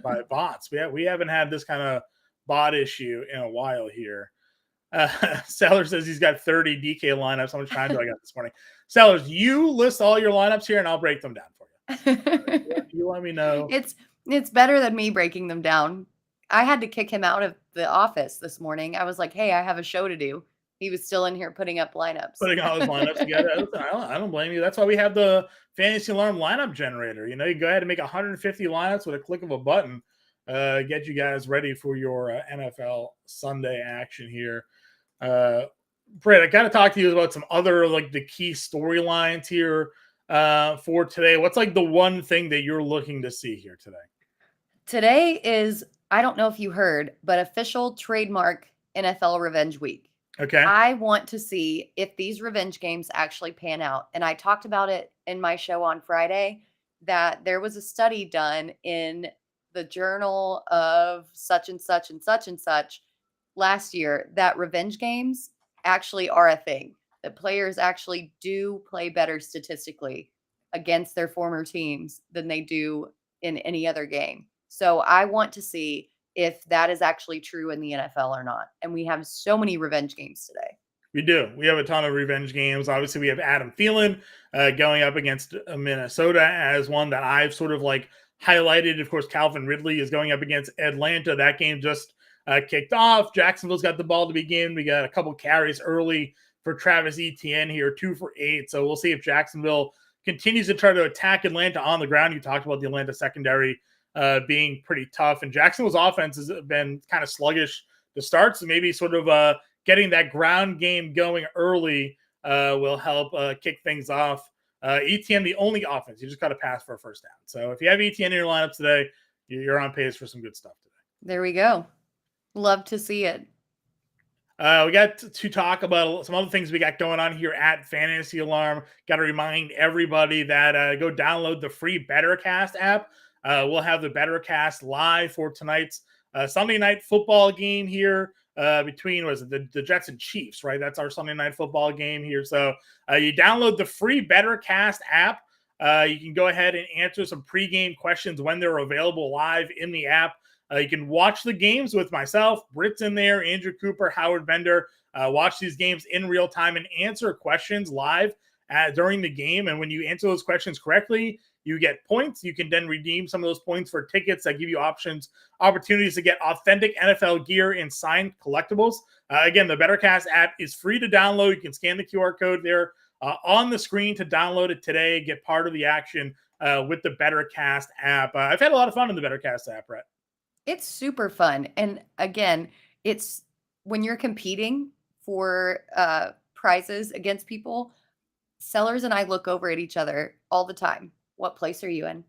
Speaker 1: by bots. We haven't had this kind of bot issue in a while here. Sellers says he's got 30 DK lineups. How much time do I got this morning? Sellers, you list all your lineups here and I'll break them down for you. You let me know.
Speaker 2: It's better than me breaking them down. I had to kick him out of the office this morning. I was like, hey, I have a show to do. He was still in here putting up lineups.
Speaker 1: Putting all his lineups together. I don't blame you. That's why we have the Fantasy Alarm lineup generator. You go ahead and make 150 lineups with a click of a button. Get you guys ready for your NFL Sunday action here. Britt, I got to talk to you about some other the key storylines here for today. What's the one thing that you're looking to see here today?
Speaker 2: Today is, I don't know if you heard, but official trademark NFL Revenge Week.
Speaker 1: Okay.
Speaker 2: I want to see if these revenge games actually pan out. And I talked about it in my show on Friday that there was a study done in the journal of such and such and such and such last year that revenge games actually are a thing, that players actually do play better statistically against their former teams than they do in any other game. So I want to see if that is actually true in the NFL or not. And we have so many revenge games today.
Speaker 1: We do. We have a ton of revenge games. Obviously, we have Adam Thielen going up against Minnesota as one that I've sort of highlighted. Of course, Calvin Ridley is going up against Atlanta. That game just kicked off. Jacksonville's got the ball to begin. We got a couple carries early for Travis Etienne here, 2 for 8. So we'll see if Jacksonville continues to try to attack Atlanta on the ground. You talked about the Atlanta secondary being pretty tough, and Jacksonville's offense has been kind of sluggish to start. So maybe sort of getting that ground game going early will help kick things off. Etienne, the only offense, you just got to pass for a first down. So if you have Etienne in your lineups today, you're on pace for some good stuff today.
Speaker 2: There we go. Love to see it.
Speaker 1: We got to talk about some other things we got going on here at Fantasy Alarm. Got to remind everybody that go download the free BetterCast app. We'll have the BetterCast live for tonight's Sunday night football game here between the Jets and Chiefs, right? That's our Sunday night football game here. So you download the free BetterCast app. You can go ahead and answer some pregame questions when they're available live in the app. You can watch the games with myself, Britt's in there, Andrew Cooper, Howard Bender. Watch these games in real time and answer questions live during the game. And when you answer those questions correctly, you get points. You can then redeem some of those points for tickets that give you opportunities to get authentic NFL gear and signed collectibles. Again, the BetterCast app is free to download. You can scan the QR code there on the screen to download it today. Get part of the action with the BetterCast app. I've had a lot of fun in the BetterCast app, Brett.
Speaker 2: It's super fun. And again, it's when you're competing for prizes against people, sellers and I look over at each other all the time. What place are you in?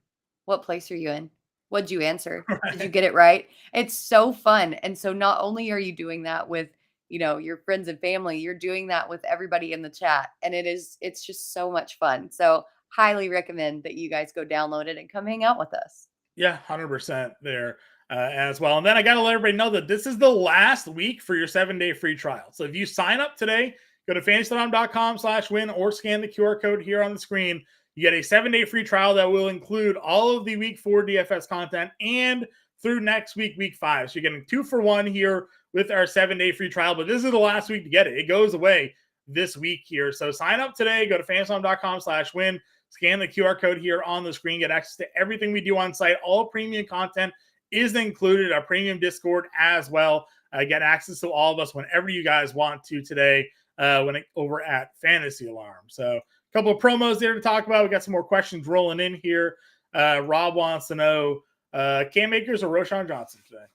Speaker 2: What place are you in? What'd you answer? Did you get it right? It's so fun. And so not only are you doing that with, your friends and family, you're doing that with everybody in the chat. And it's just so much fun. So highly recommend that you guys go download it and come hang out with us.
Speaker 1: Yeah, 100% there. As well. And then I got to let everybody know that this is the last week for your 7-day free trial. So if you sign up today, go to fantasy.com/win or scan the QR code here on the screen. You get a 7-day free trial that will include all of the week 4 DFS content and through next week, week 5. So you're getting 2 for 1 here with our 7-day free trial, but this is the last week to get it. It goes away this week here. So sign up today, go to fantasy.com/win, scan the QR code here on the screen, get access to everything we do on site, all premium content is included, our premium Discord as well. Get access to all of us whenever you guys want to today over at Fantasy Alarm. So a couple of promos there to talk about. We got some more questions rolling in here. Rob wants to know Cam Akers or Roschon Johnson today?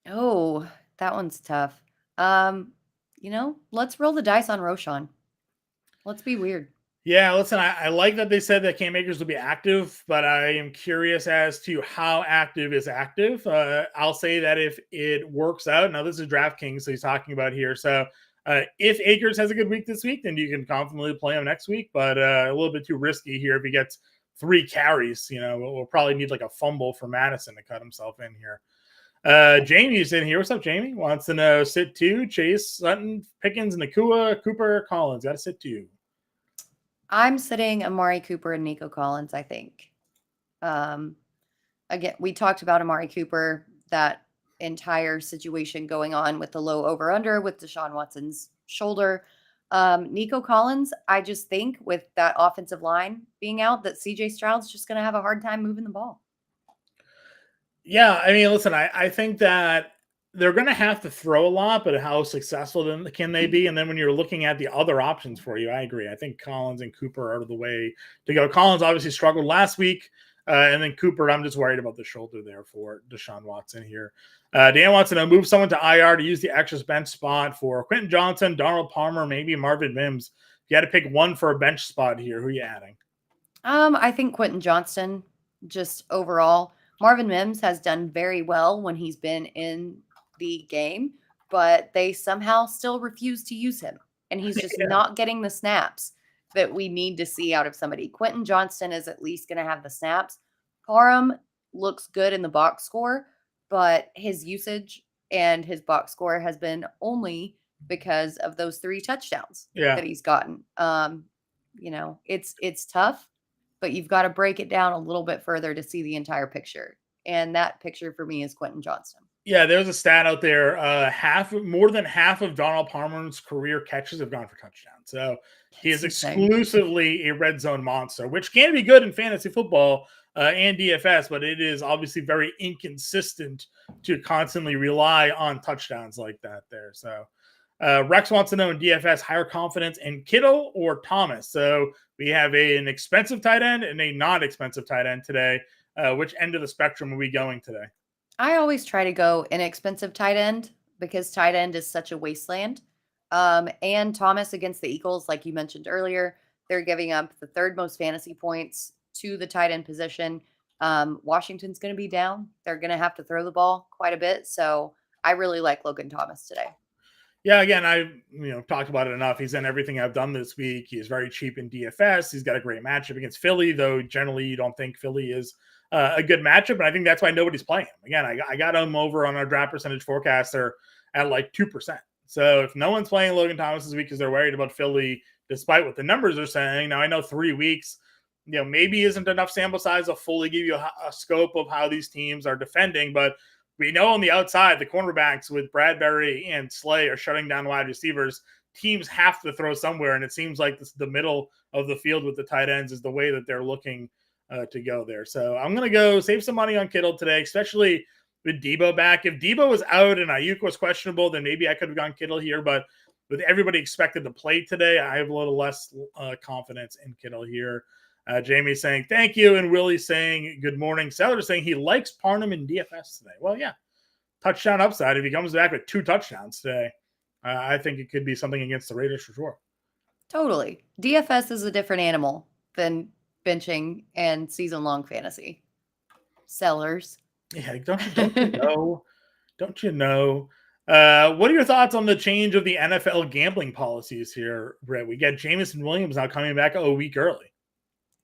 Speaker 2: Oh, that one's tough. Let's roll the dice on Roschon. Let's be weird.
Speaker 1: Yeah, listen, I like that they said that Cam Akers will be active, but I am curious as to how active is active. I'll say that if it works out, now this is DraftKings, so he's talking about here. So if Akers has a good week this week, then you can confidently play him next week, but a little bit too risky here. If he gets 3 carries, we'll probably need like a fumble for Madison to cut himself in here. Jamie's in here. What's up, Jamie? Wants to know sit 2, Chase, Sutton, Pickens, Nakua, Cooper, Collins. Got to sit 2.
Speaker 2: I'm sitting Amari Cooper and Nico Collins, I think. Again, we talked about Amari Cooper, that entire situation going on with the low over-under with Deshaun Watson's shoulder. Nico Collins, I just think with that offensive line being out, that CJ Stroud's just going to have a hard time moving the ball.
Speaker 1: Yeah, I mean, listen, I think that they're going to have to throw a lot, but how successful can they be? And then when you're looking at the other options for you, I agree. I think Collins and Cooper are the way to go. Collins obviously struggled last week. And then Cooper, I'm just worried about the shoulder there for Deshaun Watson here. Dan wants to know, move someone to IR to use the extra bench spot for Quentin Johnson, Donald Palmer, maybe Marvin Mims. You had to pick one for a bench spot here. Who are you adding?
Speaker 2: I think Quentin Johnson, just overall. Marvin Mims has done very well when he's been in the game, but they somehow still refuse to use him. And he's just not getting the snaps that we need to see out of somebody. Quentin Johnston is at least going to have the snaps. Parham looks good in the box score, but his usage and his box score has been only because of those 3 touchdowns that he's gotten. It's tough, but you've got to break it down a little bit further to see the entire picture. And that picture for me is Quentin Johnston. Yeah,
Speaker 1: there's a stat out there. More than half of Donald Palmer's career catches have gone for touchdowns. So he is exclusively a red zone monster, which can be good in fantasy football and DFS, but it is obviously very inconsistent to constantly rely on touchdowns like that there. So Rex wants to know in DFS, higher confidence in Kittle or Thomas. So we have an expensive tight end and a not expensive tight end today. Which end of the spectrum are we going today?
Speaker 2: I always try to go inexpensive tight end because tight end is such a wasteland. And Thomas against the Eagles, like you mentioned earlier, they're giving up the 3rd most fantasy points to the tight end position. Washington's going to be down. They're going to have to throw the ball quite a bit. So I really like Logan Thomas today.
Speaker 1: Yeah, again, I talked about it enough. He's in everything I've done this week. He's very cheap in DFS. He's got a great matchup against Philly, though generally you don't think Philly is a good matchup, and I think that's why nobody's playing him. Again, I got him over on our draft percentage forecaster at like 2%. So if no one's playing Logan Thomas this week because they're worried about Philly, despite what the numbers are saying, now I know 3 weeks, maybe isn't enough sample size to fully give you a scope of how these teams are defending, but we know on the outside, the cornerbacks with Bradbury and Slay are shutting down wide receivers. Teams have to throw somewhere, and it seems like the middle of the field with the tight ends is the way that they're looking to go there. So I'm going to go save some money on Kittle today, especially with Debo back. If Debo was out and Ayuk was questionable, then maybe I could have gone Kittle here. But with everybody expected to play today, I have a little less confidence in Kittle here. Jamie saying thank you, and Willie saying good morning. Seller saying he likes Parham in DFS today. Well, yeah, touchdown upside. If he comes back with 2 touchdowns today, I think it could be something against the Raiders for sure.
Speaker 2: Totally. DFS is a different animal than benching and season-long fantasy. Sellers.
Speaker 1: Yeah, don't you know? Don't you know? What are your thoughts on the change of the NFL gambling policies here, Britt? We get Jameson Williams now coming back a week early.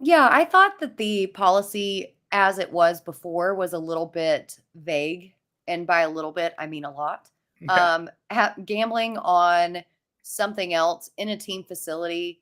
Speaker 2: Yeah, I thought that the policy as it was before was a little bit vague. And by a little bit, I mean a lot.
Speaker 1: Okay.
Speaker 2: Gambling on something else in a team facility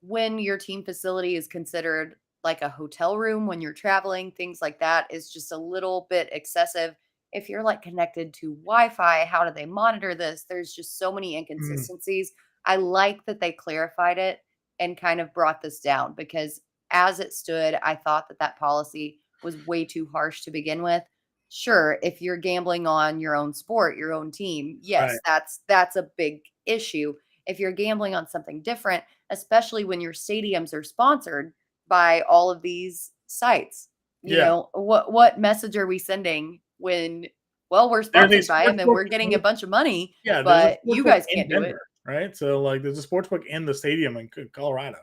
Speaker 2: when your team facility is considered like a hotel room when you're traveling, things like that is just a little bit excessive. If you're like connected to Wi-Fi, how do they monitor this? There's just so many inconsistencies. I like that they clarified it and kind of brought this down because as it stood, I thought that policy was way too harsh to begin with. Sure, if you're gambling on your own sport, your own team, yes,
Speaker 1: Right.
Speaker 2: that's a big issue. If you're gambling on something different, especially when your stadiums are sponsored by all of these sites,
Speaker 1: Yeah.
Speaker 2: what message are we sending when we're
Speaker 1: There's a
Speaker 2: sponsored by
Speaker 1: sports
Speaker 2: them and
Speaker 1: book.
Speaker 2: we're getting a bunch of money,
Speaker 1: Yeah, there's a
Speaker 2: but
Speaker 1: sports
Speaker 2: you
Speaker 1: book
Speaker 2: guys
Speaker 1: in
Speaker 2: can't do it.
Speaker 1: Denver, right? So like, there's a sports book in the stadium in Colorado.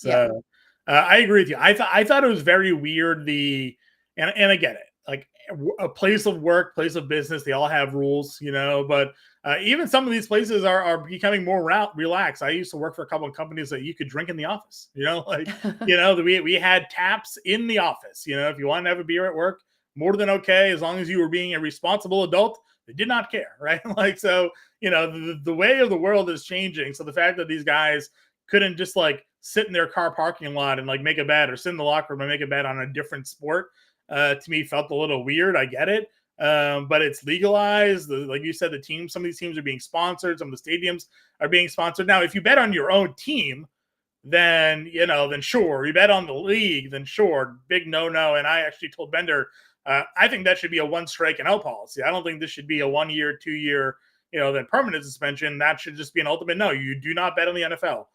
Speaker 2: Yeah.
Speaker 1: So I agree with you. I thought it was very weird. And I get it. Like a place of work, place of business, they all have rules, But even some of these places are becoming more relaxed. I used to work for a couple of companies that you could drink in the office. We had taps in the office. If you wanted to have a beer at work, more than okay, as long as you were being a responsible adult. They did not care, right? Like, so, the way of the world is changing. So the fact that these guys couldn't just like sit in their car parking lot and like make a bet or sit in the locker room and make a bet on a different sport, to me felt a little weird. I get it. But it's legalized. Like you said, some of these teams are being sponsored. Some of the stadiums are being sponsored. Now, if you bet on your own team, then sure. You bet on the league, then sure. Big no. And I actually told Bender, I think that should be a 1 strike and out policy. I don't think this should be a 1 year, 2 year, then permanent suspension. That should just be an ultimate no. You do not bet on the NFL.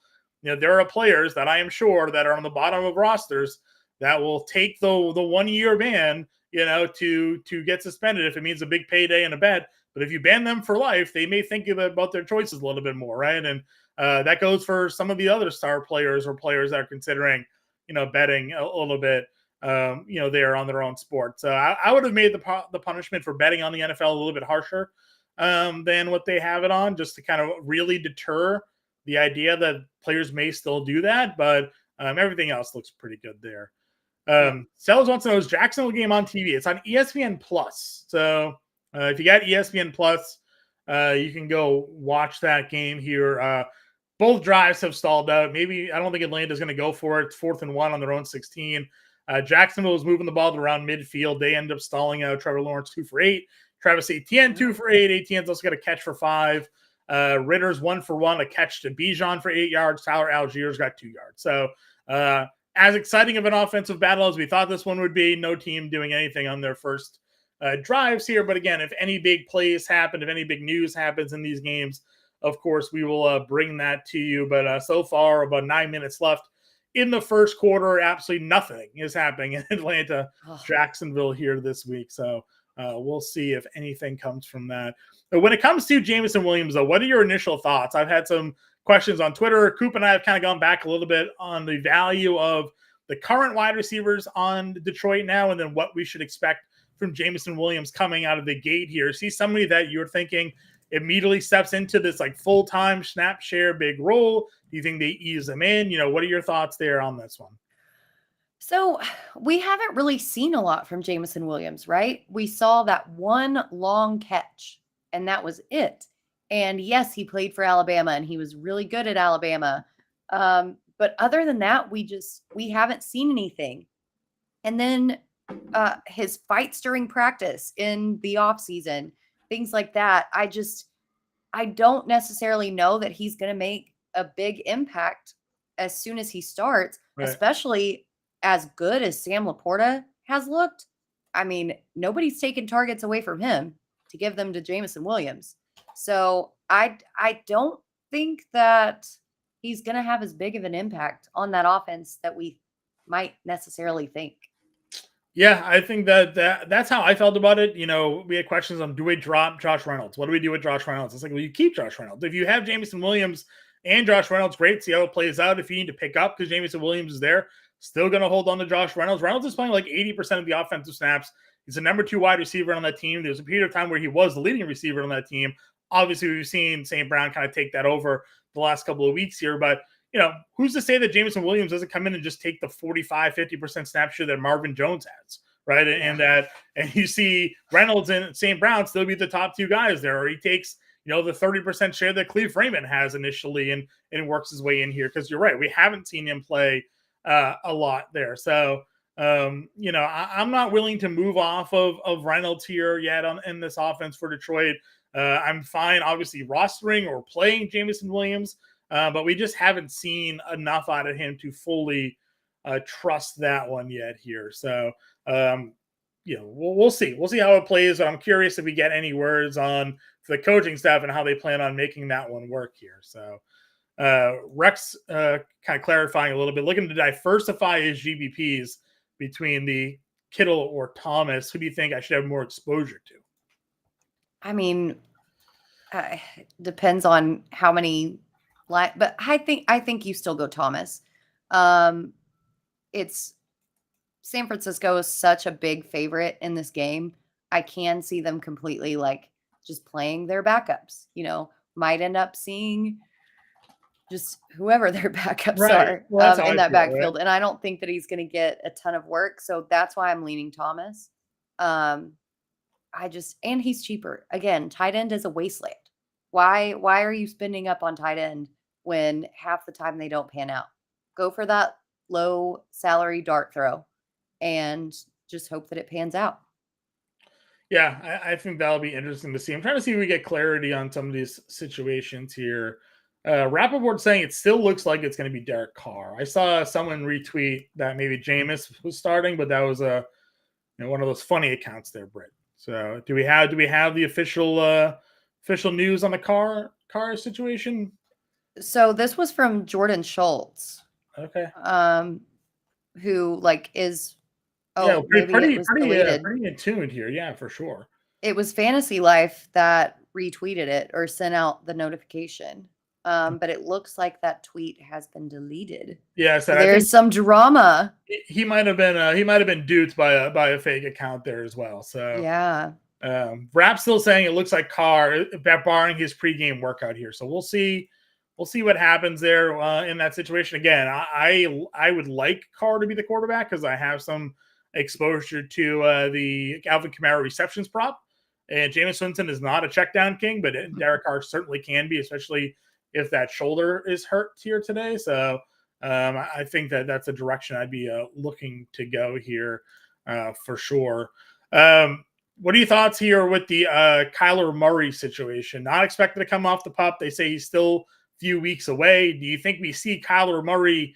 Speaker 1: There are players that I am sure that are on the bottom of rosters that will take the 1 year ban, to get suspended if it means a big payday and a bet. But if you ban them for life, they may think about their choices a little bit more, right? And that goes for some of the other star players or players that are considering, betting a little bit. They're on their own sport. So I would have made the punishment for betting on the NFL a little bit harsher than what they have it on, just to kind of really deter the idea that players may still do that. But everything else looks pretty good there. Sellers wants to know, is Jacksonville game on TV? It's on ESPN Plus. So if you got ESPN Plus, you can go watch that game here. Both drives have stalled out. Maybe I don't think Atlanta's going to go for it. It's 4th and 1 on their own 16. Jacksonville was moving the ball around midfield. They end up stalling out. Trevor Lawrence 2 for 8. Travis Etienne 2 for 8. Etienne's also got a catch for 5. Ritter's 1 for 1, a catch to Bijan for 8 yards. Tyler Algiers got 2 yards. So as exciting of an offensive battle as we thought this one would be, no team doing anything on their first drives here. But again, if any big plays happen, if any big news happens in these games, of course, we will bring that to you. But so far, about 9 minutes left in the first quarter. Absolutely nothing is happening in Atlanta, Jacksonville here this week. So we'll see if anything comes from that. But when it comes to Jameson Williams, though, what are your initial thoughts? I've had some questions on Twitter. Coop and I have kind of gone back a little bit on the value of the current wide receivers on Detroit now, and then what we should expect from Jameson Williams coming out of the gate here. Is he somebody that you're thinking immediately steps into this like full-time snap share big role? Do you think they ease him in? What are your thoughts there on this one?
Speaker 2: So we haven't really seen a lot from Jameson Williams, right? We saw that one long catch, and that was it. And yes, he played for Alabama, and he was really good at Alabama. But other than that, we haven't seen anything. And then his fights during practice in the off season, things like that. I don't necessarily know that he's going to make a big impact as soon as he starts,
Speaker 1: Right.
Speaker 2: especially as good as Sam Laporta has looked. I mean, nobody's taken targets away from him to give them to Jameson Williams. So I don't think that he's going to have as big of an impact on that offense that we might necessarily think.
Speaker 1: Yeah, I think that's how I felt about it. We had questions on, do we drop Josh Reynolds? What do we do with Josh Reynolds? It's like, well, you keep Josh Reynolds. If you have Jameson Williams and Josh Reynolds, great. See how it plays out. If you need to pick up because Jameson Williams is there, still going to hold on to Josh Reynolds. Reynolds is playing like 80% of the offensive snaps. He's the number 2 wide receiver on that team. There's a period of time where he was the leading receiver on that team. Obviously, we've seen St. Brown kind of take that over the last couple of weeks here, but who's to say that Jameson Williams doesn't come in and just take the 45, 50% snap share that Marvin Jones has, right? And you see Reynolds and St. Brown still be the top 2 guys there, or he takes, the 30% share that Cleve Freeman has initially and works his way in here. Because you're right, we haven't seen him play a lot there. So, I'm not willing to move off of Reynolds here yet in this offense for Detroit. I'm fine, obviously, rostering or playing Jameson Williams. But we just haven't seen enough out of him to fully trust that one yet here. So, we'll see. We'll see how it plays. I'm curious if we get any words on the coaching staff and how they plan on making that one work here. So, Rex kind of clarifying a little bit, looking to diversify his GBPs between the Kittle or Thomas. Who do you think I should have more exposure to?
Speaker 2: I mean, depends on how many. But I think you still go Thomas. It's San Francisco is such a big favorite in this game. I can see them completely just playing their backups. Might end up seeing just whoever their backups are in that backfield. Right? And I don't think that he's going to get a ton of work. So that's why I'm leaning Thomas. And he's cheaper. Again, tight end is a wasteland. Why are you spending up on tight end when half the time they don't pan out? Go for that low salary dart throw and just hope that it pans out.
Speaker 1: Yeah, I think that'll be interesting to see. I'm trying to see if we get clarity on some of these situations here. Rappaport saying it still looks like it's going to be Derek Carr. I saw someone retweet that maybe Jameis was starting, but that was one of those funny accounts there, Britt. So do we have the official news on the Carr situation?
Speaker 2: So this was from Jordan Schultz.
Speaker 1: Okay.
Speaker 2: Who is
Speaker 1: pretty in tune here. Yeah, for sure.
Speaker 2: It was Fantasy Life that retweeted it or sent out the notification. But it looks like that tweet has been deleted.
Speaker 1: Yeah,
Speaker 2: so there's some drama.
Speaker 1: He might have been duped by a fake account there as well. So
Speaker 2: yeah.
Speaker 1: Rap's still saying it looks like Carr, barring his pregame workout here. So we'll see what happens there in that situation. Again, I would like Carr to be the quarterback because I have some exposure to the Alvin Kamara receptions prop. And Jameis Winston is not a check down king, but Derek Carr certainly can be, especially if that shoulder is hurt here today. So I think that's a direction I'd be looking to go here for sure. What are your thoughts here with the Kyler Murray situation? Not expected to come off the pup. They say he's still a few weeks away. Do you think we see Kyler Murray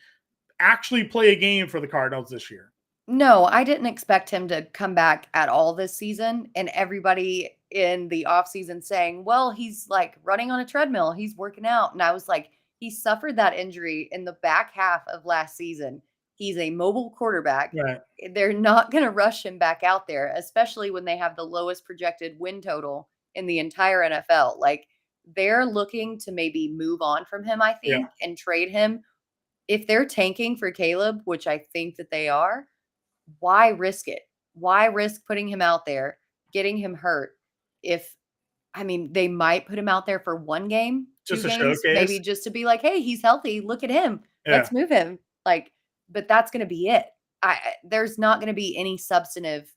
Speaker 1: actually play a game for the Cardinals this year?
Speaker 2: No, I didn't expect him to come back at all this season. And everybody in the offseason saying, well, he's running on a treadmill. He's working out. And I was like, he suffered that injury in the back half of last season. He's a mobile quarterback.
Speaker 1: Right.
Speaker 2: They're not going to rush him back out there, especially when they have the lowest projected win total in the entire NFL. They're looking to maybe move on from him, I think, and trade him. If they're tanking for Caleb, which I think that they are, why risk it? Why risk putting him out there, getting him hurt if I mean, they might put him out there for 1 game, 2
Speaker 1: Just a
Speaker 2: games,
Speaker 1: showcase.
Speaker 2: maybe just to be like, "Hey, he's healthy. Look at him.
Speaker 1: Yeah.
Speaker 2: Let's move him." Like, but that's gonna be it. There's not gonna be any substantive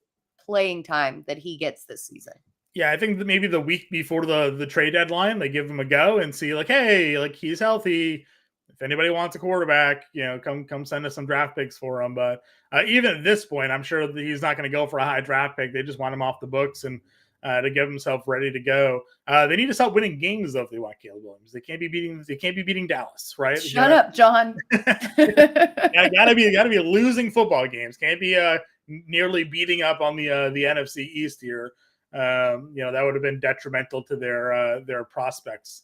Speaker 2: playing time that he gets this season.
Speaker 1: Yeah, I think that maybe the week before the trade deadline, they give him a go and see like, hey, like he's healthy. If anybody wants a quarterback, come send us some draft picks for him. But even at this point, I'm sure that he's not going to go for a high draft pick. They just want him off the books and to get himself ready to go. They need to start winning games though if they want Caleb Williams. They can't be beating Dallas, right?
Speaker 2: Shut up, John.
Speaker 1: gotta be losing football games. Can't be nearly beating up on the NFC East here. That would have been detrimental to their prospects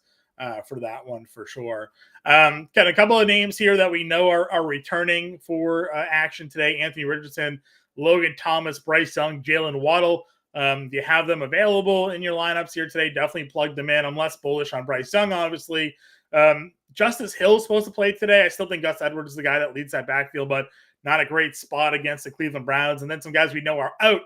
Speaker 1: for that one for sure. Got a couple of names here that we know are returning for action today: Anthony Richardson, Logan Thomas, Bryce Young, Jalen Waddle. Do you have them available in your lineups here today? Definitely plug them in. I'm less bullish on Bryce Young, obviously. Justice Hill's supposed to play today. I still think Gus Edwards is the guy that leads that backfield, but not a great spot against the Cleveland Browns. And then some guys we know are out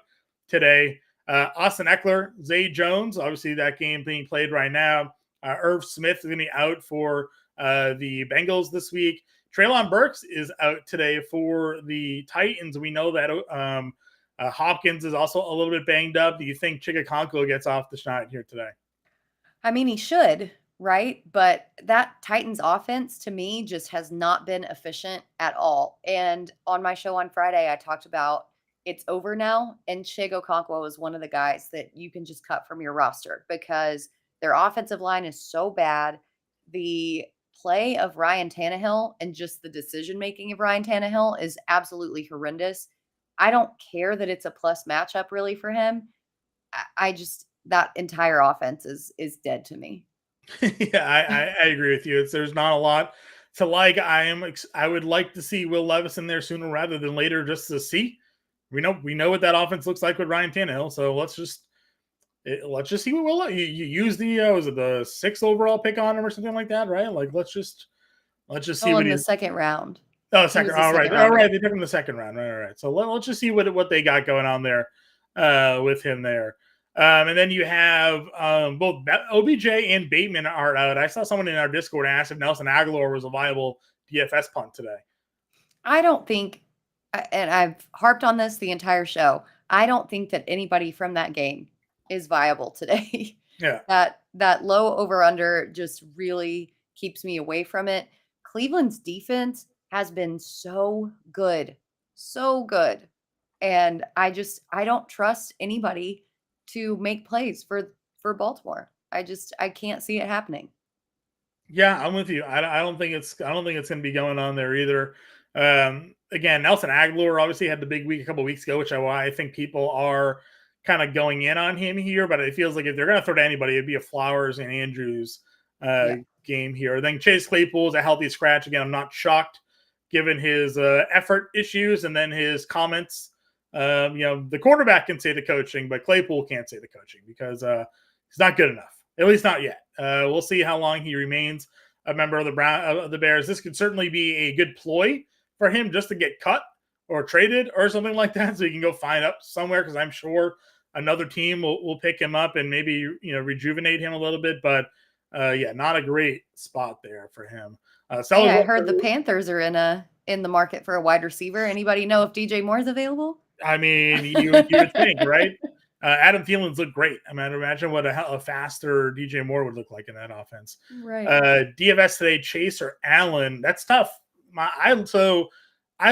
Speaker 1: today. Austin Eckler, Zay Jones, obviously that game being played right now. Irv Smith is going to be out for the Bengals this week. Treylon Burks is out today for the Titans. We know that Hopkins is also a little bit banged up. Do you think Chigakonko gets off the schneid here today?
Speaker 2: I mean, he should, right? But that Titans offense to me just has not been efficient at all. And on my show on Friday, I talked about it's over now. And Chigakonko is one of the guys that you can just cut from your roster because their offensive line is so bad. The play of Ryan Tannehill and just the decision-making of Ryan Tannehill is absolutely horrendous. I don't care that it's a plus matchup really for him. I just, that entire offense is dead to me.
Speaker 1: Yeah, I agree with you. There's not a lot to like. I would like to see Will Levis in there sooner rather than later just to see. We know what that offense looks like with Ryan Tannehill. So let's just see what Will. You use the was it the 6th overall pick on him or something like that, right? Like let's just see what
Speaker 2: in the second round.
Speaker 1: Oh, second. All right. They took him the second round. Right. So let's just see what they got going on there with him there. And then you have both OBJ and Bateman are out. I saw someone in our Discord ask if Nelson Aguilar was a viable DFS punt today. I don't think,
Speaker 2: and I've harped on this the entire show, I don't think that anybody from that game is viable today.
Speaker 1: Yeah.
Speaker 2: That low over under just really keeps me away from it. Cleveland's defense has been so good. And I don't trust anybody to make plays for Baltimore. I can't see it happening.
Speaker 1: Yeah, I'm with you. I don't think it's going to be going on there either. Again, Nelson Aguilar obviously had the big week a couple weeks ago, which I think people are kind of going in on him here, but it feels like if they're going to throw to anybody, it'd be a Flowers and Andrews game here. I think Chase Claypool is a healthy scratch. Again, I'm not shocked given his effort issues and then his comments. The quarterback can say the coaching, but Claypool can't say the coaching because he's not good enough, at least not yet. We'll see how long he remains a member of the Bears. This could certainly be a good ploy for him just to get cut or traded or something like that, so he can go find up somewhere, because I'm sure another team will pick him up and maybe rejuvenate him a little bit. But not a great spot there for him.
Speaker 2: I heard the Panthers are in the market for a wide receiver. Anybody know if DJ Moore is available?
Speaker 1: I mean, you would think, right? Adam Thielen's looked great. I mean, imagine what a faster DJ Moore would look like in that offense.
Speaker 2: Right.
Speaker 1: DFS today, Chase or Allen. That's tough. I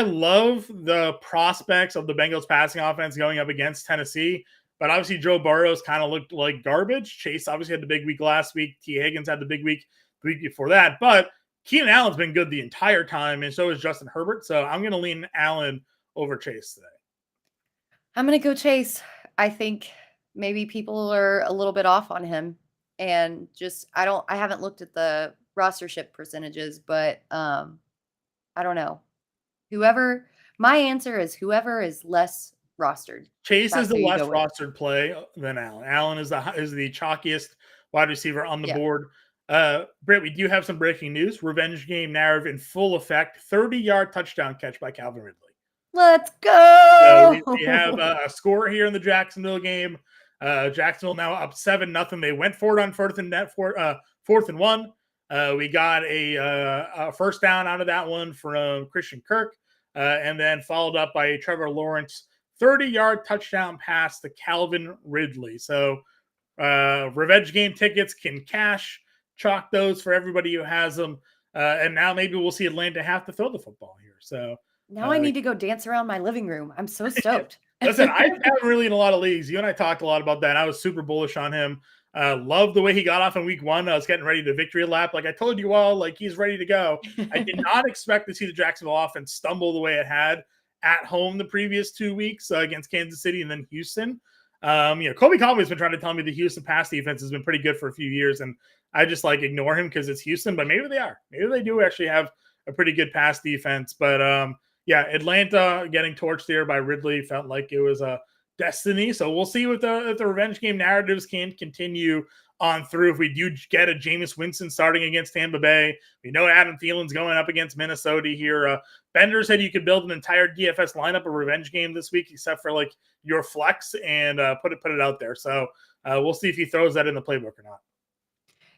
Speaker 1: love the prospects of the Bengals passing offense going up against Tennessee, but obviously Joe Burrow's kind of looked like garbage. Chase obviously had the big week last week. T. Higgins had the big week the week before that, but Keenan Allen's been good the entire time, and so is Justin Herbert. So I'm going to lean Allen over Chase today.
Speaker 2: I'm going to go Chase. I think maybe people are a little bit off on him, and just I haven't looked at the rostership percentages, but I don't know. My answer is whoever is less rostered.
Speaker 1: Chase is the less rostered play than Allen. Allen is the chalkiest wide receiver on the board. Britt, we do have some breaking news. Revenge game narrative in full effect. 30-yard touchdown catch by Calvin Ridley.
Speaker 2: Let's go.
Speaker 1: So we have a score here in the Jacksonville game. Jacksonville now up 7-0. They went for it on fourth and 1. We got a first down out of that one from Christian Kirk, and then followed up by a Trevor Lawrence 30-yard touchdown pass to Calvin Ridley. So revenge game tickets can cash. Chalk those for everybody who has them. And now maybe we'll see Atlanta have to throw the football here. So
Speaker 2: now I need to go dance around my living room. I'm so stoked.
Speaker 1: Listen, I haven't really in a lot of leagues. You and I talked a lot about that. I was super bullish on him. Love the way he got off in week 1. I was getting ready to victory lap. Like I told you all, like he's ready to go. I did not expect to see the Jacksonville offense stumble the way it had at home the previous 2 weeks against Kansas City and then Houston. Colby Conway's been trying to tell me the Houston pass defense has been pretty good for a few years, and I just like ignore him because it's Houston, but maybe they are. Maybe they do actually have a pretty good pass defense. But Atlanta getting torched there by Ridley felt like it was a destiny. So we'll see if the revenge game narratives can continue on through. If we do get a Jameis Winston starting against Tampa Bay, we know Adam Thielen's going up against Minnesota here. Bender said you could build an entire DFS lineup, a revenge game this week, except for like your flex, and put it out there. So we'll see if he throws that in the playbook or not.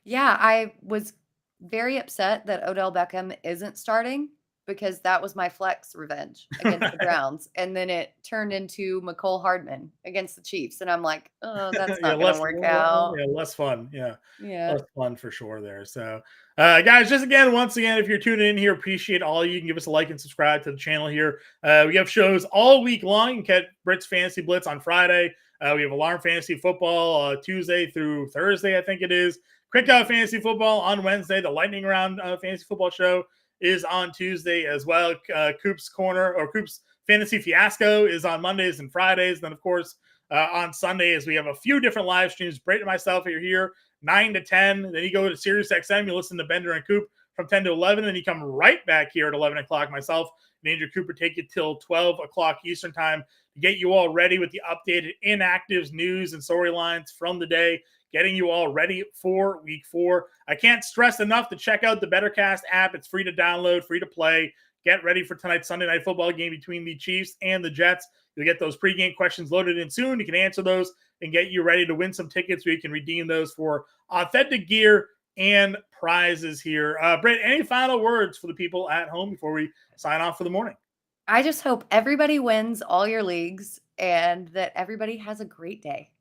Speaker 2: Yeah, I was very upset that Odell Beckham isn't starting because that was my flex revenge against the Browns. And then it turned into McCole Hardman against the Chiefs. And I'm like, oh, that's not going to work out.
Speaker 1: Yeah, less fun. Yeah.
Speaker 2: Less
Speaker 1: fun for sure there. So, guys, once again, if you're tuning in here, appreciate all of you. You can give us a like and subscribe to the channel here. We have shows all week long. You can catch Britt's Fantasy Blitz on Friday. We have Alarm Fantasy Football Tuesday through Thursday, I think it is. Quick Out Fantasy Football on Wednesday. The Lightning Round Fantasy Football Show is on Tuesday as well. Coop's Corner or Coop's Fantasy Fiasco is on Mondays and Fridays. Then, of course, on Sundays, we have a few different live streams. Britt and myself are here 9 to 10. Then you go to Sirius XM. You listen to Bender and Coop from 10 to 11. Then you come right back here at 11 o'clock. Myself and Andrew Cooper take you till 12 o'clock Eastern time to get you all ready with the updated inactives, news, and storylines from the day, getting you all ready for week 4. I can't stress enough to check out the BetterCast app. It's free to download, free to play. Get ready for tonight's Sunday night football game between the Chiefs and the Jets. You'll get those pregame questions loaded in soon. You can answer those and get you ready to win some tickets where you can redeem those for authentic gear and prizes here. Britt, any final words for the people at home before we sign off for the morning?
Speaker 2: I just hope everybody wins all your leagues and that everybody has a great day.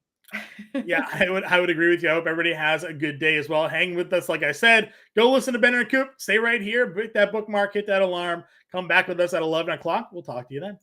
Speaker 1: Yeah, I would agree with you. I hope everybody has a good day as well. Hang with us. Like I said, go listen to Bender and Coop. Stay right here. Hit that bookmark, hit that alarm. Come back with us at 11 o'clock. We'll talk to you then.